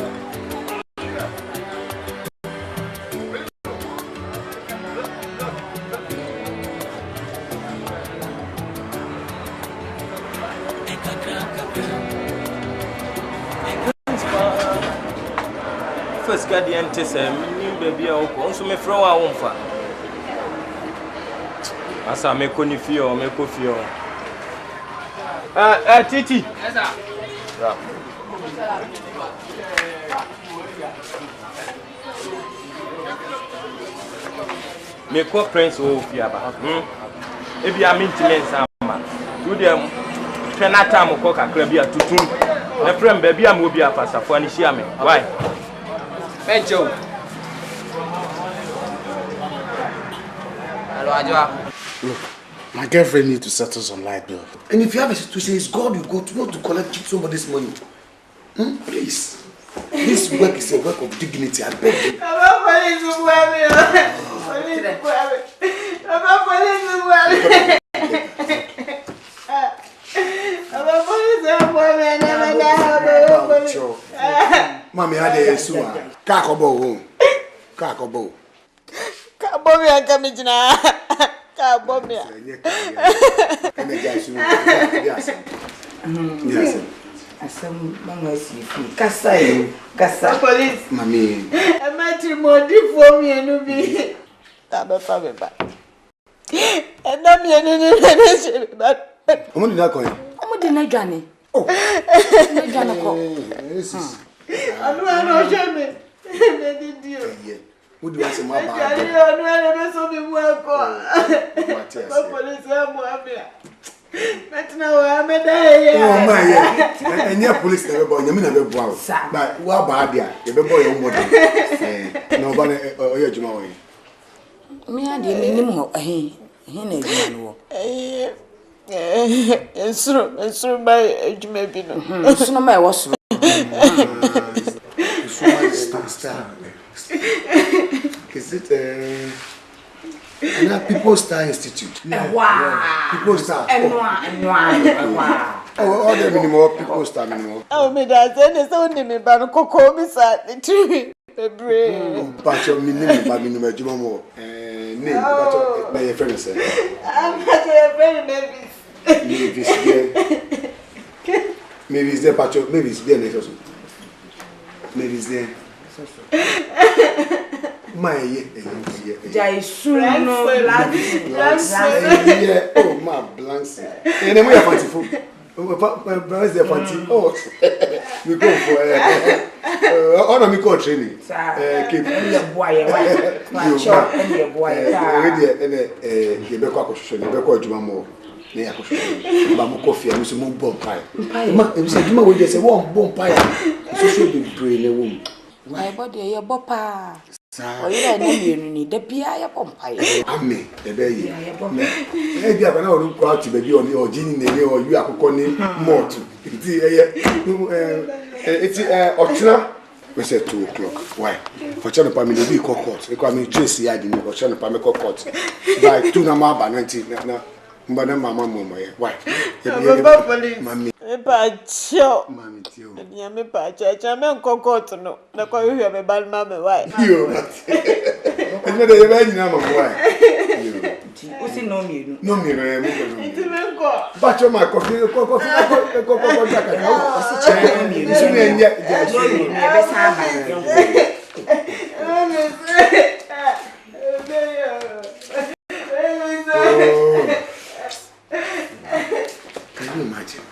First guardian tese mi baby a o ko nso me fro wa wonfa. Asa me ko ni fio me ko fio. Titi. Yes sir. Yeah. Me ko prince o fia ba. Ebi a maintenance ama. Do dem penata mo ko kakra bi atutum. Na frem baby am obi afasafo ani hia me. Why? Benjo. Hello, Ajwa. Look, my girlfriend needs to settle some light bill. And if you have a situation, it's God you go to, not to collect somebody's money. Please. This work is a work of dignity. I beg you. Mami had a sewer. Kakobo. Kakobo. Kabomi akamijina. Kabomi. Yes. Asem mama si fi. Kasa. Police. Mami. E matrimony for me enu bi. Tabe fa be ba. E na mi enu ni na se ba. Omo di na ko yin. Omo di na dwane. Oh. Na dwane ko. Yes. Anu anu je me. Me di dio. Who do I say my bad? I don't know so me mu ko. Police am amia. Maintenant wa me dey. Oh my yeah. And your police never boy, nyame na be boa. But wa ba dia, you be boy your mother. No ba na oyo juma wo. Me ade me nim ho na juma no. Ensuru ba ejuma bi no. Ensuru ma e wo suru. Star. Is it People Star Institute? Wow. People Star. Wow. Oh, all the minimum People Star minimum. Oh, me that so ni me ba no koko mi sa the tree. Bebre. But your minimum juma mo. Name but my friend say. I'm not your friend Maybe it's there, Pacho. Maybe it's there next also. Maybe it's there. My Jaisun no yeah. Oh my blanks. And then we are fancy. My brothers they fancy. Oh, we go for on me call training. Keep your boy. Macho and your boy. And you be kwa show, you be kwa juma mo. Na ya ko show. Ba mo coffee and so mo bomb pie. Ma e say juma we dey say one bomb pie. So show be brain na wom. Why body your bopa. Oh, you are not the Pia Pompai. Ame, the baby. Maybe I can only baby on your genie or you are calling more to. It's Ochina. We said 2 o'clock. Why? Ochina pa me dey call court. Because me trace here dey Ochina pa me call court. By 2 na ma ba 90 na mbana mama momo ye. Why? Baba police. Mami. Me pa cho. Mami tio. Ya me pa cha me call court no. Na kwa hwe me ba mama why? Yo. Ene dey ba nyina mama why? Usi no mienu. No mienu e mo ko. Iti me ko. Ba cho ma coffee ko jaka ka. Osi che no mienu. Isu ne nya. No mienu e be sa ba. Can you imagine?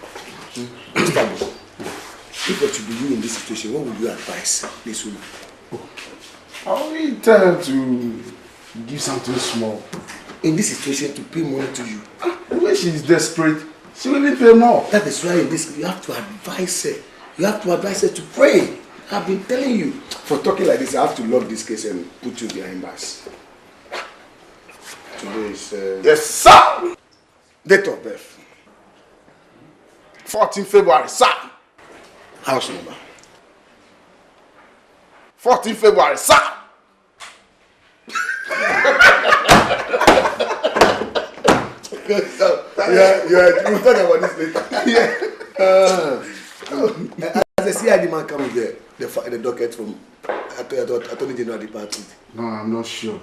If what you be in this situation, what would you advise this woman? I only tell her to give something small. In this situation, to pay money to you. When she is desperate, she will even pay more. That is why in this, you have to advise her. You have to advise her to pray. I've been telling you. For talking like this, I have to lock this case and put you behind bars. Today is... yes, sir! Date of birth. 14 February, sir! House number. 14 February, sir! We'll talk about this later. As I see the man come with the docket from Attorney General Department. No, I'm not sure.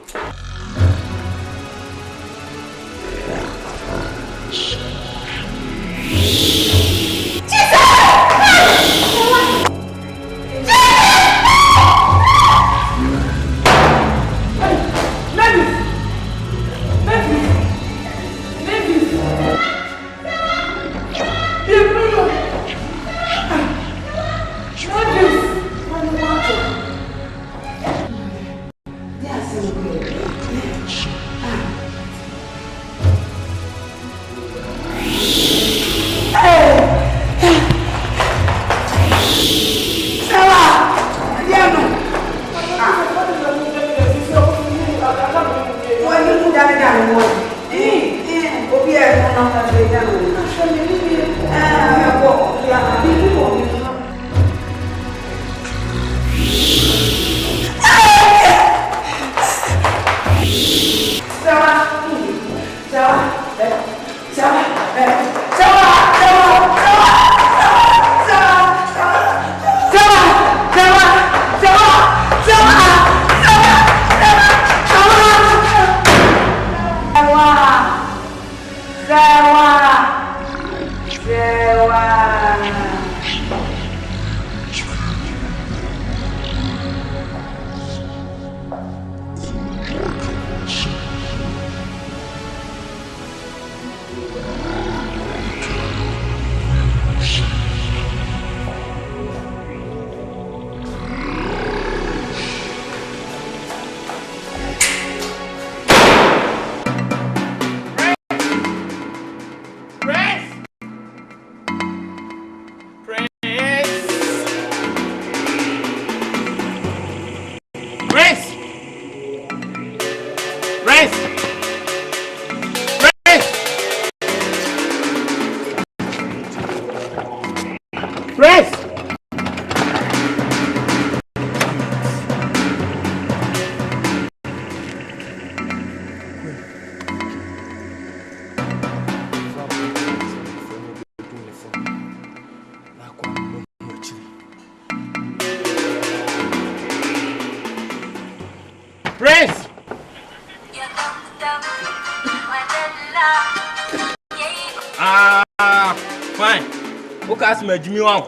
My Jimmy Wong.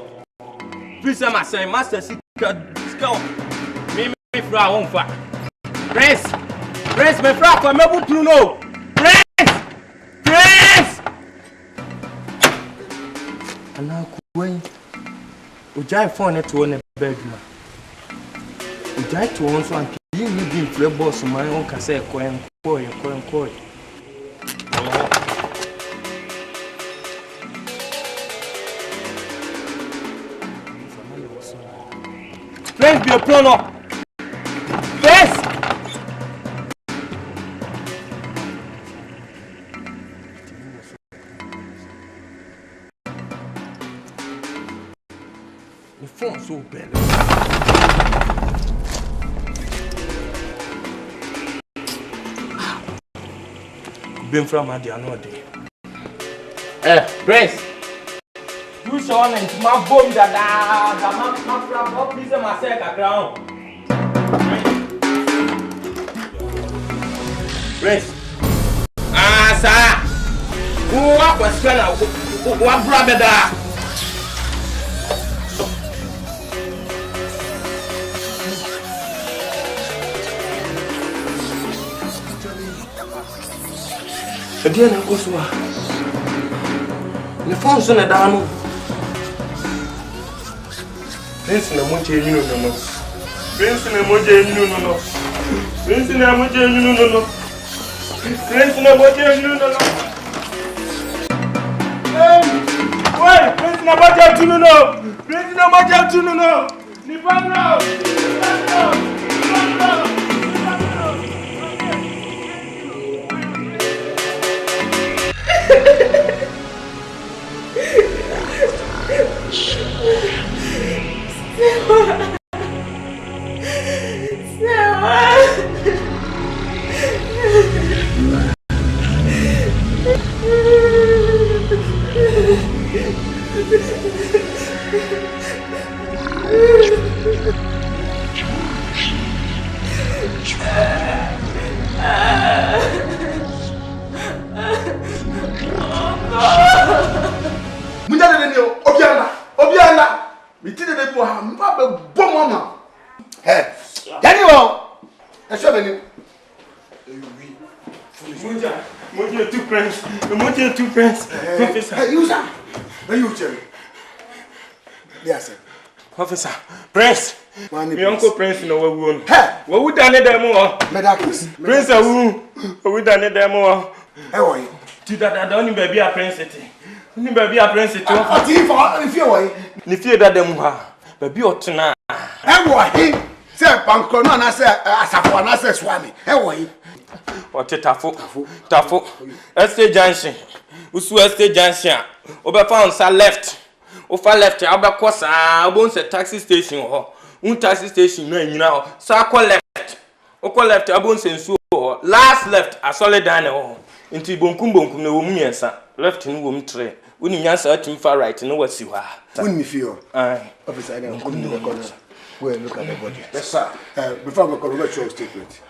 Please, my son, Master Sika, me for our own fat. Prince, my friend, I'm able to know. Prince! And now, when you drive phone to one bedroom, you drive to one so you need to play boss my own cassette, coin. Let's be a planner. Yes. The phone. so bad. Been from my dear no day. Prince. You saw me my bomb that my flap up this my second ground. Prince. Sir. What was gonna what brother da? Again, I go so. The phone's on the down. Prince na moje you no. Prince na moje you no. Prince na moje you no. Prince na moje you no. Wait, Prince na moje you no. Prince na moje you no. Ni pablo. Officer, Prince. My uncle Prince no we won. What we done them all? Prince we done them all. How are you? To that don't baby a Prince city. Ni baby a Prince city. What if I fear why? Ni fear that them ha. Baby otuna. How are you? Say banko no na say asafo na say swami. How are you? What tafo. Estate junction. Usu estate junction. Oba found sa left. Ofa left, I be cross. I want a taxi station. Un taxi station no nyina ho. Saka left. Oko left, I want sensu ho. Last left, I saw it down ho. Inti bonkum no wo miensa. Left no wo mtre. Uni nyansa atim far right no wasi ho. When me feel. Officer, I don't know. Well, look at the body. Yes, sir. Before I go over show statement.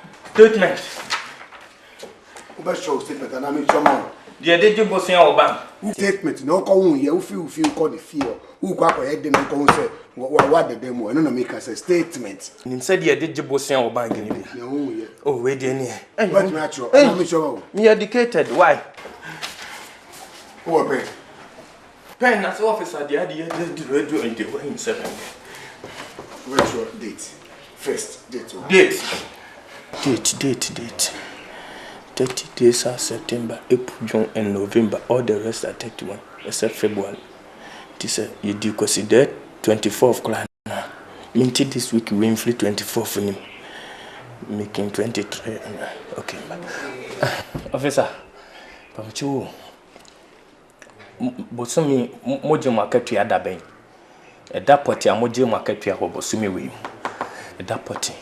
Over show statement, and I mean some more. Dia de bosin oba. Statement no ko hu ya feel call the fear. Who kwa ko head dem ko say what the demo no na make us a statement. Nim say dia de bosin oba ngini bi. Na hu ya. Oh we dey near. What natural? I me sure. Me educated why? Who are pay? Pen as officer dia do in the way himself. What's your date? First date. Date. 30 days are September, April, June, and November. All the rest are 31, except February. This you do consider 24th class. Minty this week, Winfrey 24th for him. Making 23. Okay. Officer, Pamuchu. Bosumi, Mojo market to Adabe. At that party, a Mojo market to Bosumi with you. At that party.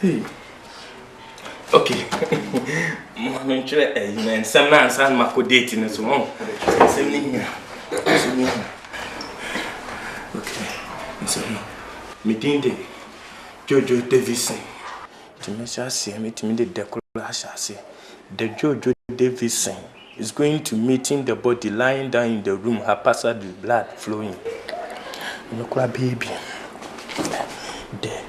Hey. Okay. Mame chere and some nans and mako dating as well. Okay. So meeting the Jojo Davison. To me shall see me to me the declaration say the Jojo Davison is going to meeting the body lying down in the room, her passed the blood flowing. No cry baby. There.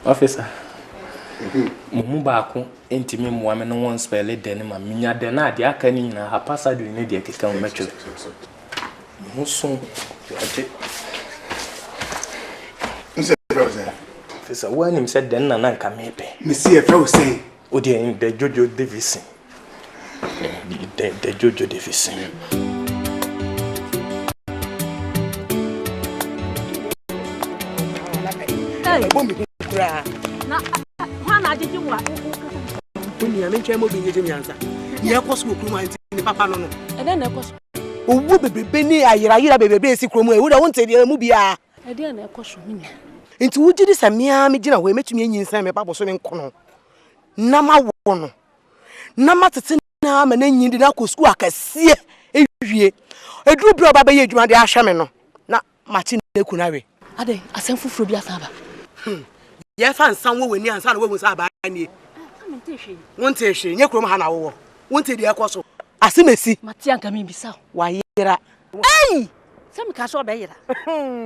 Officer, mumu baako entimi muame no one spell den ma minya den na de aka ni nyina ha passado ni de keka mo metwe muso ate nse frozen officer when him said den na nka mepe me see frozen o de in the Jojo Davison the Jojo Davison. Na, did you want? Unia mentre mo bi nyem yansa. Ye koso okuru anti ni papa no no. E den na koso. Owu bebebe ni ayira bebebe esi kromu e wo da wonte de mu bia. E den na koso minia. Nti wuji di samia me gina ho metumi anyinsan me papa so me nkono. Na ma wo no. Na ma tete na ma na nyindi na ko school akasie ewie. Eduru bro baba ye adwuma de ahwe me no. Na machi na kunawe. Ade asem fufuro bi asaba. Ye fa nsan wo wani ansan wo hu sa ba ni. Wonte hwe nye krom ha na wo. Wonte de ekoso. Asemesi. Mati anka mi bisa. Wa yira. Ei! Sem ka so be yira.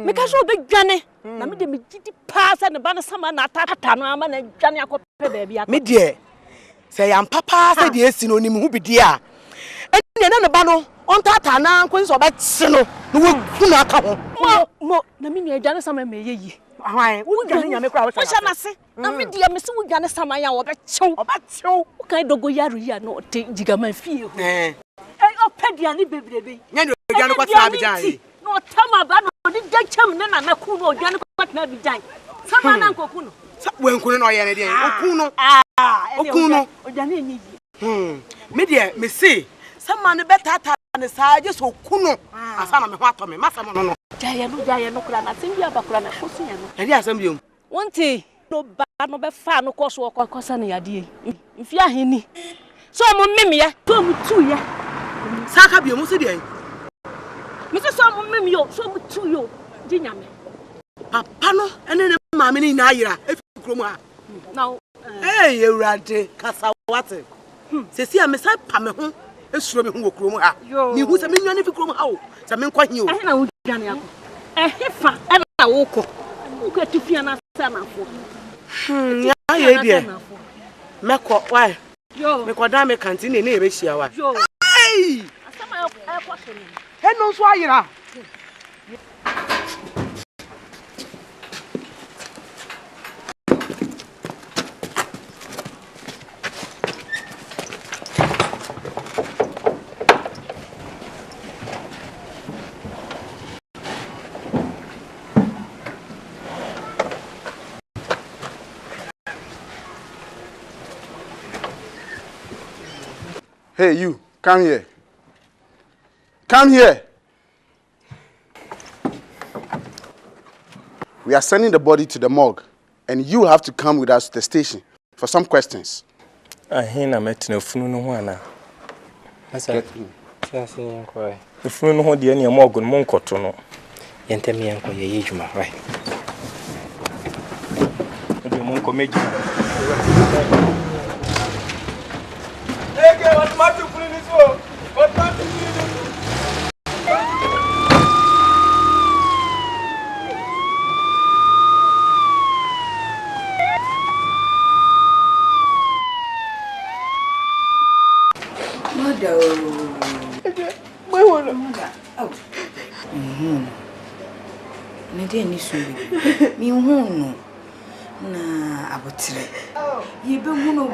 Me ka so be dwane. Na me de me gidi pa sa ne ba na sama na atata no ama na dwane akopɛ ba bia. Me de se yam papa se de esi no ni mu bi de a. Ene na ne ba no on tata na nkwen so be tse no no wo ku na aka ho. Mo na me nua dwane sama me yeyi. Ahwan wo dwane nya me kra wo sha na se. Na me de me se wo dwane sama ya wo be chew. Oba Wo kan dogo yaro ya no te jigama fie ho. Opediani bebrebe. Nya no dwane kwata abijan yi. No tama ba no di jacham na na ku no dwane kwata abijan. Sama na nkoku no. Wenkunu no ye ne de. Oku no. Oku no. Odwane enyi. Me de me se sama ne betata ne saaje so kuno. Asa na me ho atome. Masam no no. Jaya no kura na sembi abakura na kosi ya no. Eri asem biom. Wonte no ba no be fa no koso kosa na yade. Mfi aheni. So mo memia, so mo tu ya. Saka biom so de. Me se so mo memio, so mo tu yo. Di nyame. Papa no ene ne maame ni na ayira efi kromu ha. Now Ewurade kasa wate. Sesi a me sai pa me ho esuro me ho wo kromu ha. Ni hu se me nwane fi kromu ha o. Se me nkwa hi o. Na wo dwane akọ. Ehefa na wo kọ. Wo ka tufia na sa na afọ. Ya ye die. Meko why? Yo. Me koda me canteen na ebe hia wa. Hey! Asama ekwaso ni. Eno so ayira. Hey, you, come here. Come here. We are sending the body to the morgue, and you have to come with us to the station for some questions. Ahina metina funu no ho ana. Asa. Sase yankwa. Funu no ho de ne morgue no monkoto no. Yentemi yankwa ye ejuma, right. De monko meji. Hey, what matter funu ni so? What matter funu ni so? Nede ni sumbi. Mi hunu na abotire. Yebe hunu.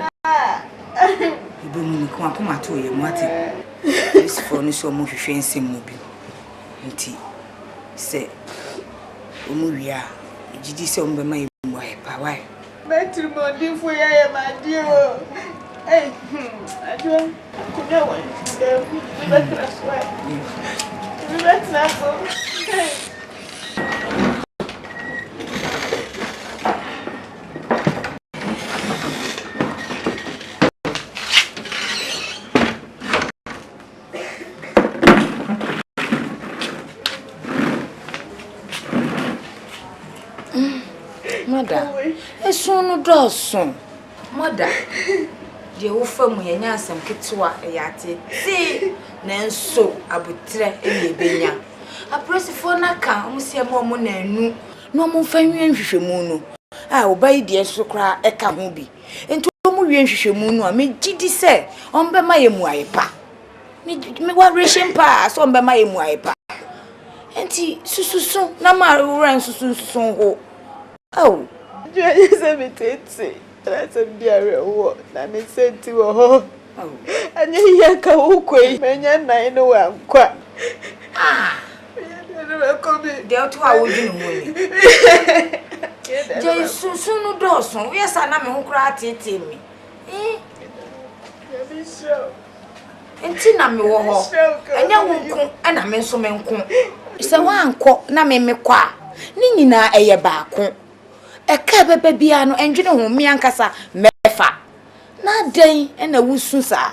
Yebe hunu kwa kuma to ye mwati. This for ni so mo hwehwe nsem mu bi. Nti se omu wia ejidi se ombe mai mu ayepa wai. Betri mo di fu ya ye ma di o. Eh, ajo kunya wa. Betra swa. Betra so. Mother, esunu dosun. Mother, je wo famu ye nya asem ketewa yate. Si na nso abotire e benya. Apresifo na ka omusie mo mo na anu. No mo fa nwen hwehwemu no. Ah, obai die nso kra e ka ho bi. Enti mo wen hwehwemu no a me gidi se ombe ma ye mu ayepa. Me wa rehye mpa so ombe ma ye mu ayepa. Enti sususu na ma ran sususu ho. Oh, you say me tete. That's a dear wo. Na me senti wo ho. Oh. Anya hiya ka ukwe. Menya na ino wa nkwa. Ah. Eno ko bi. De otu a wo dinu mo ni. Je susu no dosun. We sa na me ho kra tete mi. Enti na me wo ho. Enya wo nko na me nso me nko. Se wanko na me kwa. Ni nyina eye baako. Eka bebe bia no endwene ho me ankasa mefa. Na den na wusu sa.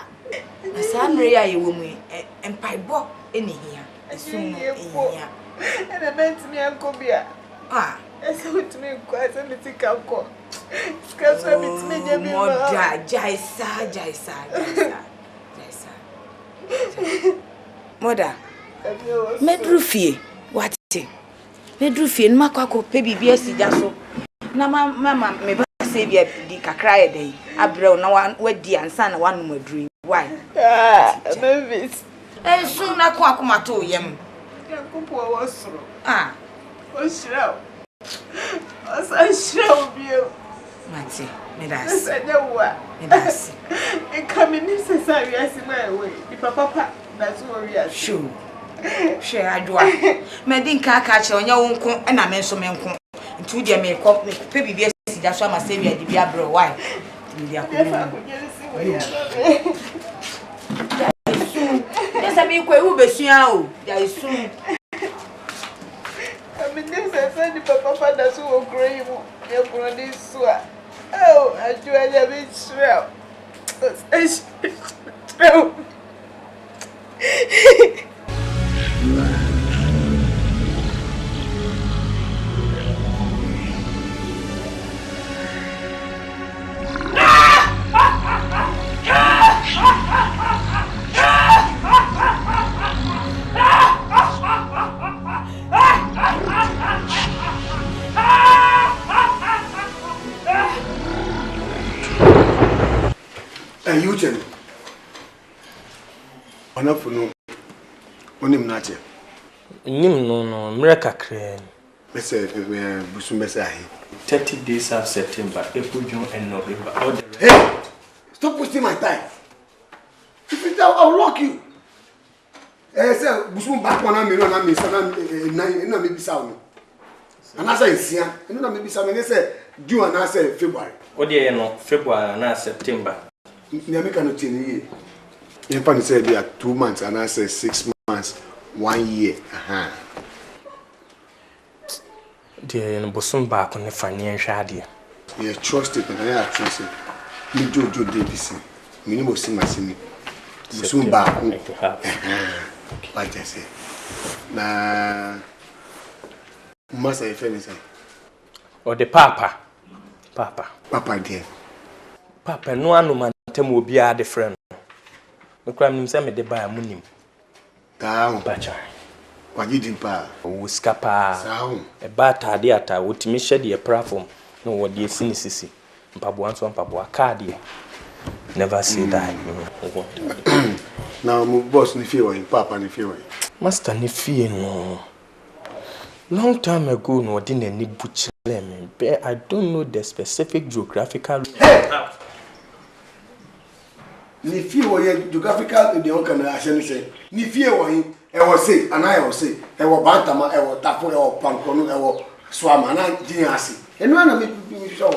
Na sa mre ya ye wo mu empaibo eni hia. Esu no ehia. And meant me uncle beer. Ah, as I would me quite a little cow. Scarce a bit me, Jaisa. Mother, Medrufie, what? Medrufie, and Macako, baby, BS, Jasso. Na mamma, me Saviour, the cry a day. I bro, no one, wet dear and son, one more dream. Why? Ah, Memphis. And soon I come to yem. Ah, what's wrong? I shall be you. Matty, Medas. I know what. Medas. And come in necessary as in my way. If Papa, that's what we are. Sure. Share I do. Medinka catch on your own con and I mention menco. And 2 dear may call me, baby, yes, that's why my savior, the Biabro. Why? Yes, I mean, who be soon. There is soon. I mean, this is a Papa that's so grave. You're going to this. Oh, I do a bit shrill. And you tell me, enough for no, onim nache. Nim no, mreka kren. Mese, busu mese ahi. 30 days of September, April, June, and November. Hey, stop wasting my time. If you tell, I'll lock you. Say, busu back one million, I mean, no, maybe sound. And I say, see, and no, maybe some, they say, June and I say February. What do you know, February and September? Nyamika no tini ye. Yempa say they are 2 months and I say 6 months, 1 year. Dear in Bosum back on the financial idea. You trust it and I trust it. Me Jojo Davis. Minimum see my sini. Bosum back. Like I say. Na must I feel say. Or the Papa dear. Papa no anu Tem will be a different. The crime him say me de buy money. Down, Bacha. What you did, pa? Uskapa. Sound. A bata diata, what me shed the platform. No, what the cynicism. Pabuans one Pabua cardia. Never say that. Now, my boss, ni fear in Papa, ni fear. Master, ni fear no. Long time ago, no, didn't any butcher me. But I don't know the specific geographical. Hey! Ni fear were geographical, the Okan Ashen say. Ni fear were him, I was say, and I was say, I was Bantama, I was Tapo, I was Pancon, I was Swam, and I genius. And one of me show.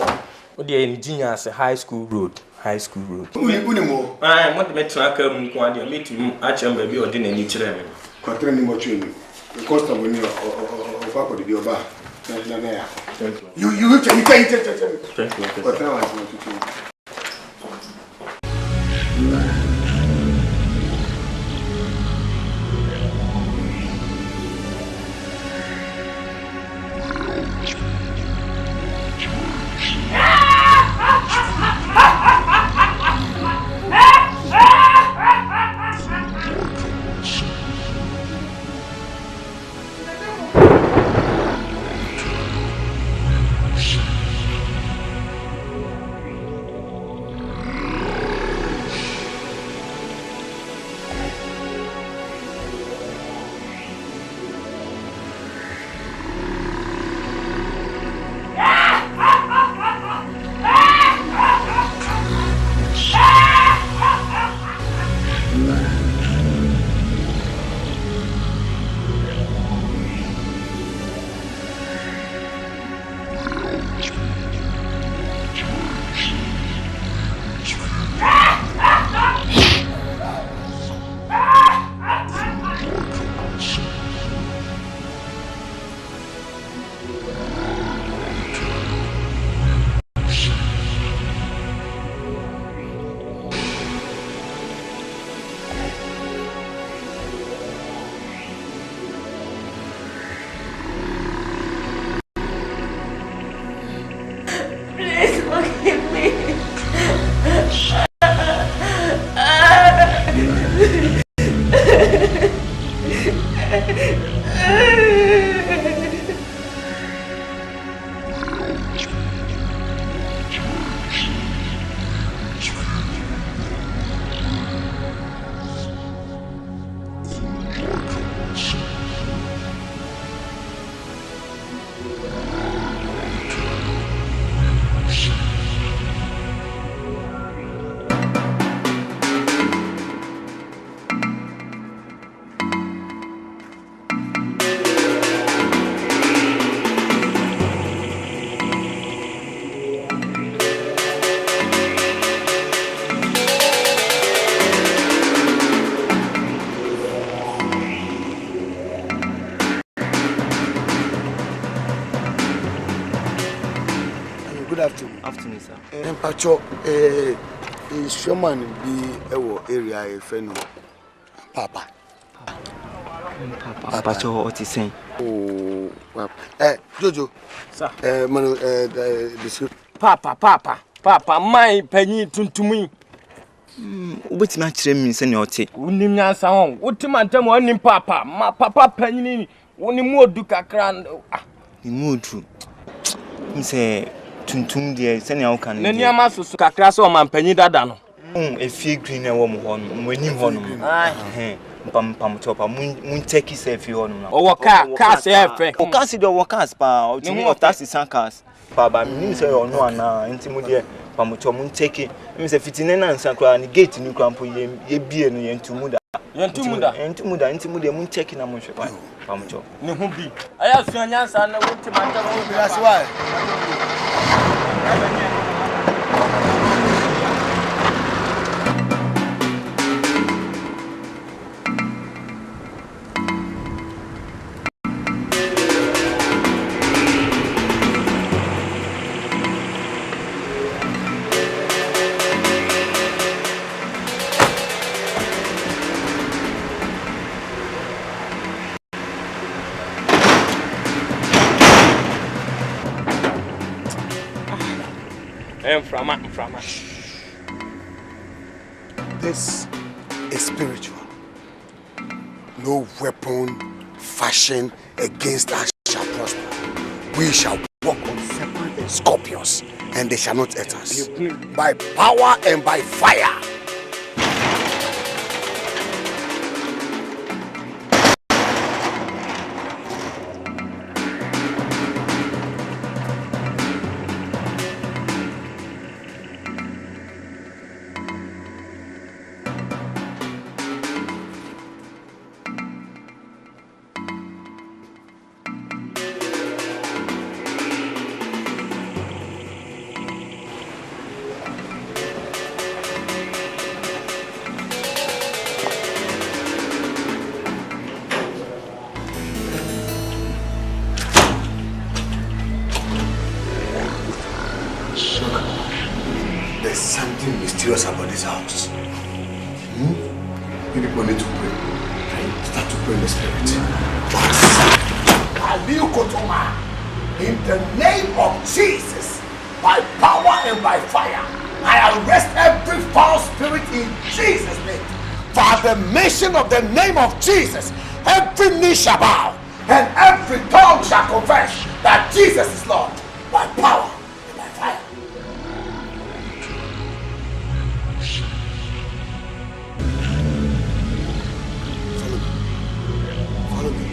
What the engineers a high school road. Unimo. I want to make track of Mquadia, meet him, Acham baby or dinner any chairman. Controlling more training. The cost of money or Papa de Oba. You can thank you. What now I want to do. Pacho, Shaman be a area a friend. Papa. Papa, what is saying? Oh, Jojo. Sir. Manu, the Papa, my penny to me. What's my trim, Senor? Unim Yansa on. What to my time on Papa, my papa penny, only more duca cran. In mood true. Say, Tuntum, dear, Senor can. Then your master Saka or my penny dadano. A few green woman when you honor. Pam chopper, moon take his a few on. Or cast air, or cast it or cast, pa, or to me or taxi Sakas. Papa means or no one, intimate Pamucho moon take it. Mr. Fitinena and Sakra and gate in New Crampo, ye be and to Muda. And to Muda, intimate moon taking a much Pamucho. No, who be? I have seen Yansa and I went to my time. That's why. From This is spiritual. No weapon fashioned against us shall prosper. We shall walk on serpents and scorpions, and they shall not hurt us. By power and by fire. There's something mysterious about this house. You people need to pray. Start to pray in the spirit. In the name of Jesus, by power and by fire, I arrest every foul spirit in Jesus' name. For the mention of the name of Jesus, every knee shall bow and every tongue shall confess that Jesus is Lord. By power and by fire. Follow me.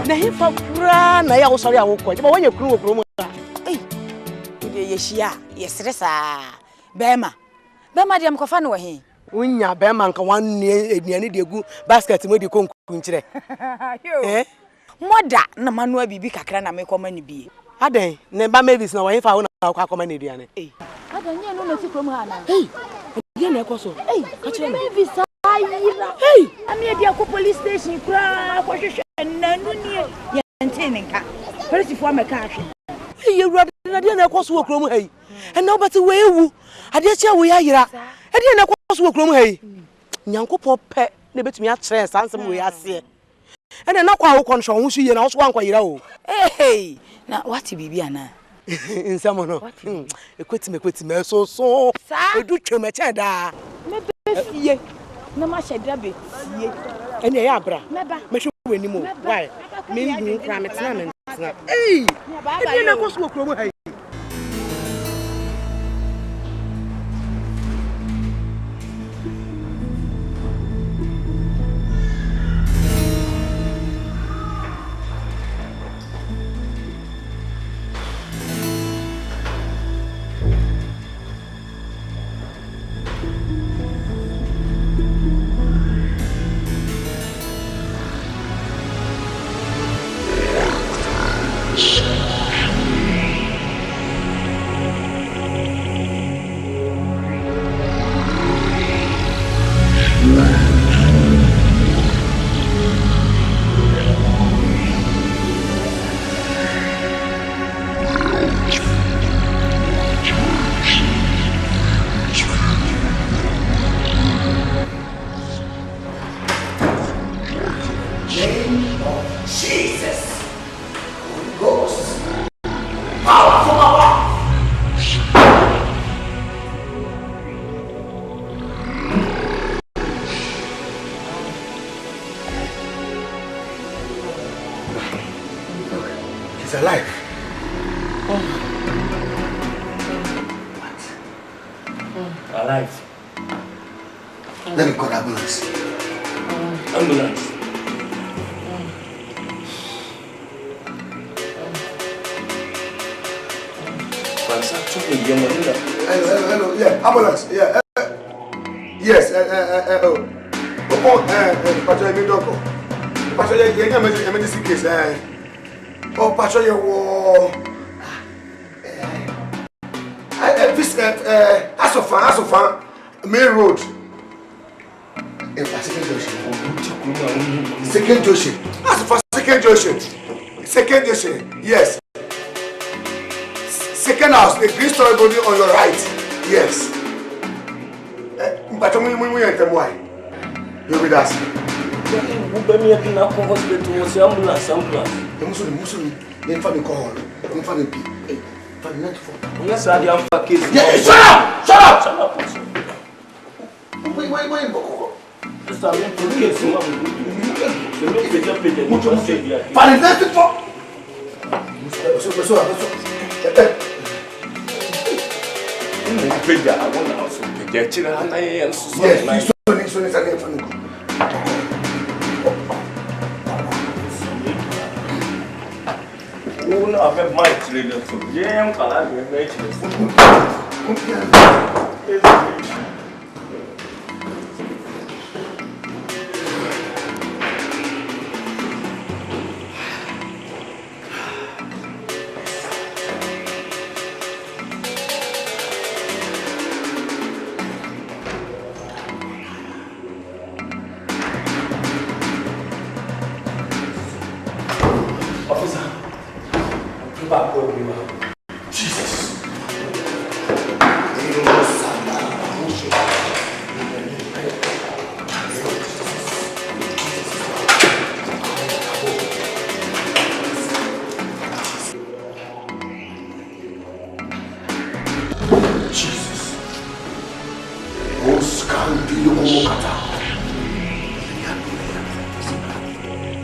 Na hifa kura na ya usori awoko je ba wanye kuru okuru mu eh de yeshia yesresa bema de mkofa no he unya bema nka wanne eduane de egu basket mo de konku nkire moda na manua bibi kakra na me koma ne bi aden ne ba mavis na hifa wo na akwa koma ne eduane aden ye no na ti krom ha na ye na ekoso ka kire mavis ayira ami e dia ko police station kura ko hwehwe nanu ni yentenka police fo ameka ahwe ye wura na dia na ekoso wo krom ha yi na obati we ewu ade chia wo ya yira e dia na ekoso wo krom ha yi nyankopɔ pɛ na betumi a kyerɛ sansem we ase ene na kwa wo kɔnhwɛ ho so ye na wo so wankwa yira o na wati bibi ana nsamo no ekwetime so edu twem eche da me befie na ma hyedra be tie ene ya abra me hwe wani mo why me hu kra me tena e na koso wo kro mo ha He's alive. Alive. Let me call the ambulance. Ambulance. Hello, yeah, ambulance, yeah. Yes, Patrol, you doctor. Patrol, you emergency case. Oh, Patrol, you Asofan, main road. Second junction. Asofan, second junction. Yes. Second house, the green story building on your right. Yes. But we why? You'll be that. Ambulance. Muslim. Then for the call. Then for the P. For the net for. Yes, I am for case. Shut up! Wait. Just a little case. For the net for.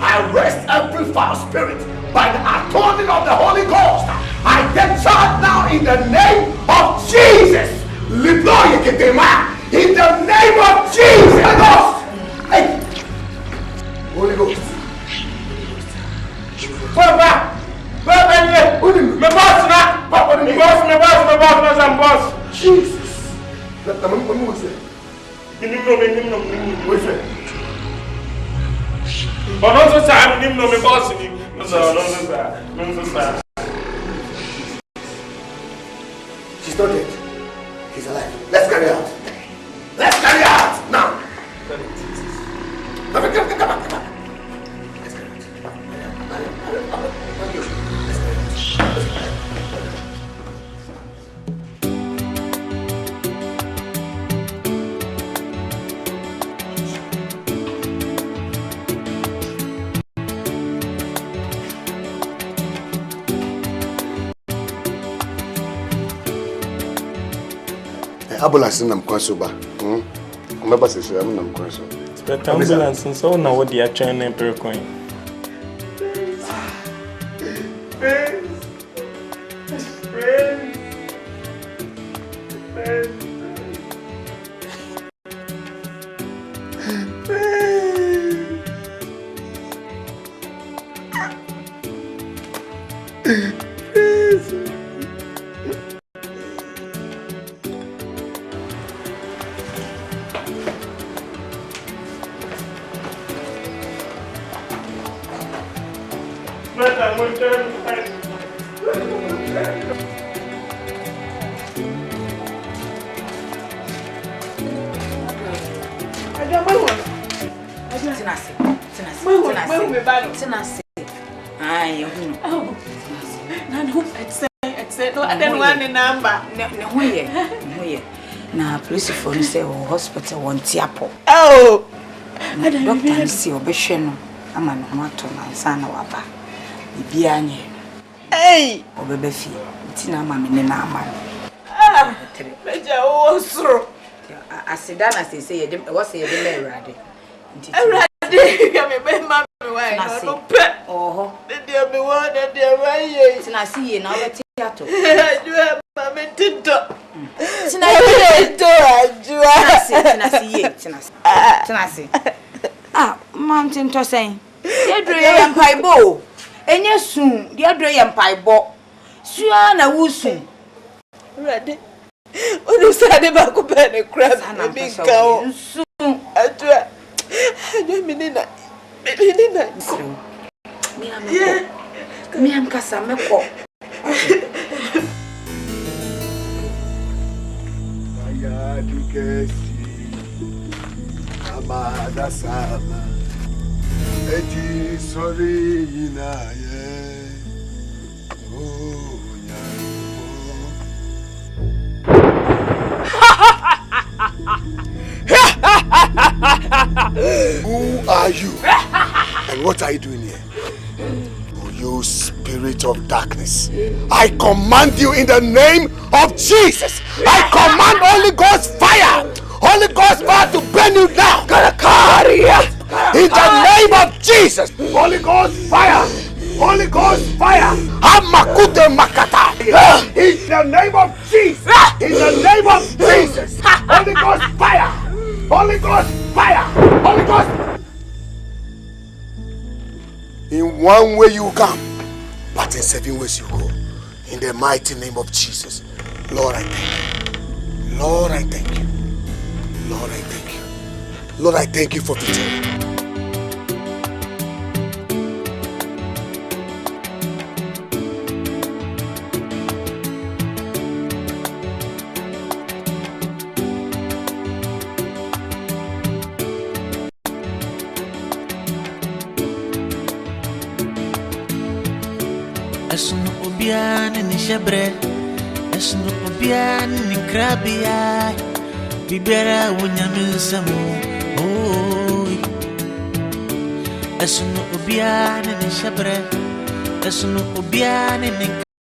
Arrest every foul spirit by the atonement of the Holy Ghost. I take charge now in the name of Jesus. In the name of Jesus. Hey. Holy Ghost. Jesus. But also time him no me boss ni. No. She's not dead. He's alive. Let's carry out. Now. Come back. Let's carry out. Ambulance nam kwaso ba. Mbaba sese am nam kwaso. Speta ambulance so na wo dia twen na precoin. Na police for say hospital won tiapo. Oh. Doctor say obehwe no ama no ho ato na nsa na waba. Bibia anye. Hey, obebe fi. Ti na ama me ne na ama. Ah. Beja o soro. Asida na say ye dem wo say ye dem Awurade. Awurade Daddy, come here, Mame, why? No pet. Oh, dear me, what, dear, why? And I see you now, let's theatre. You have Mame Tinto. Tinasi. Ah, Mom Tinto saying, dear Dre and Piebo. And yes, soon, dear Dre and Piebo. Suana Woosoon. Ready? What is that about a crab and a big cow? Soon, I don't mean that. Me and Casameko. Amada Sama, Eti sorry ina ye. Who are you? And what are you doing here? Oh, you spirit of darkness. I command you in the name of Jesus. I command Holy Ghost fire. Holy Ghost fire to burn you down. In the name of Jesus. Holy Ghost fire. Holy Ghost fire. Hamakute makata. In the name of Jesus. In the name of Jesus. Holy Ghost fire. Holy Ghost fire. Holy Ghost. In one way you come, but in 7 ways you go. In the mighty name of Jesus. Lord, I thank you. Lord, I thank you. Lord, I thank you. Lord, I thank you for victory. Esno obiane ni shebre, esno obiane ni krabia, bibera wunyaminsamo. Oh, esno obiane ni shebre, esno obiane ni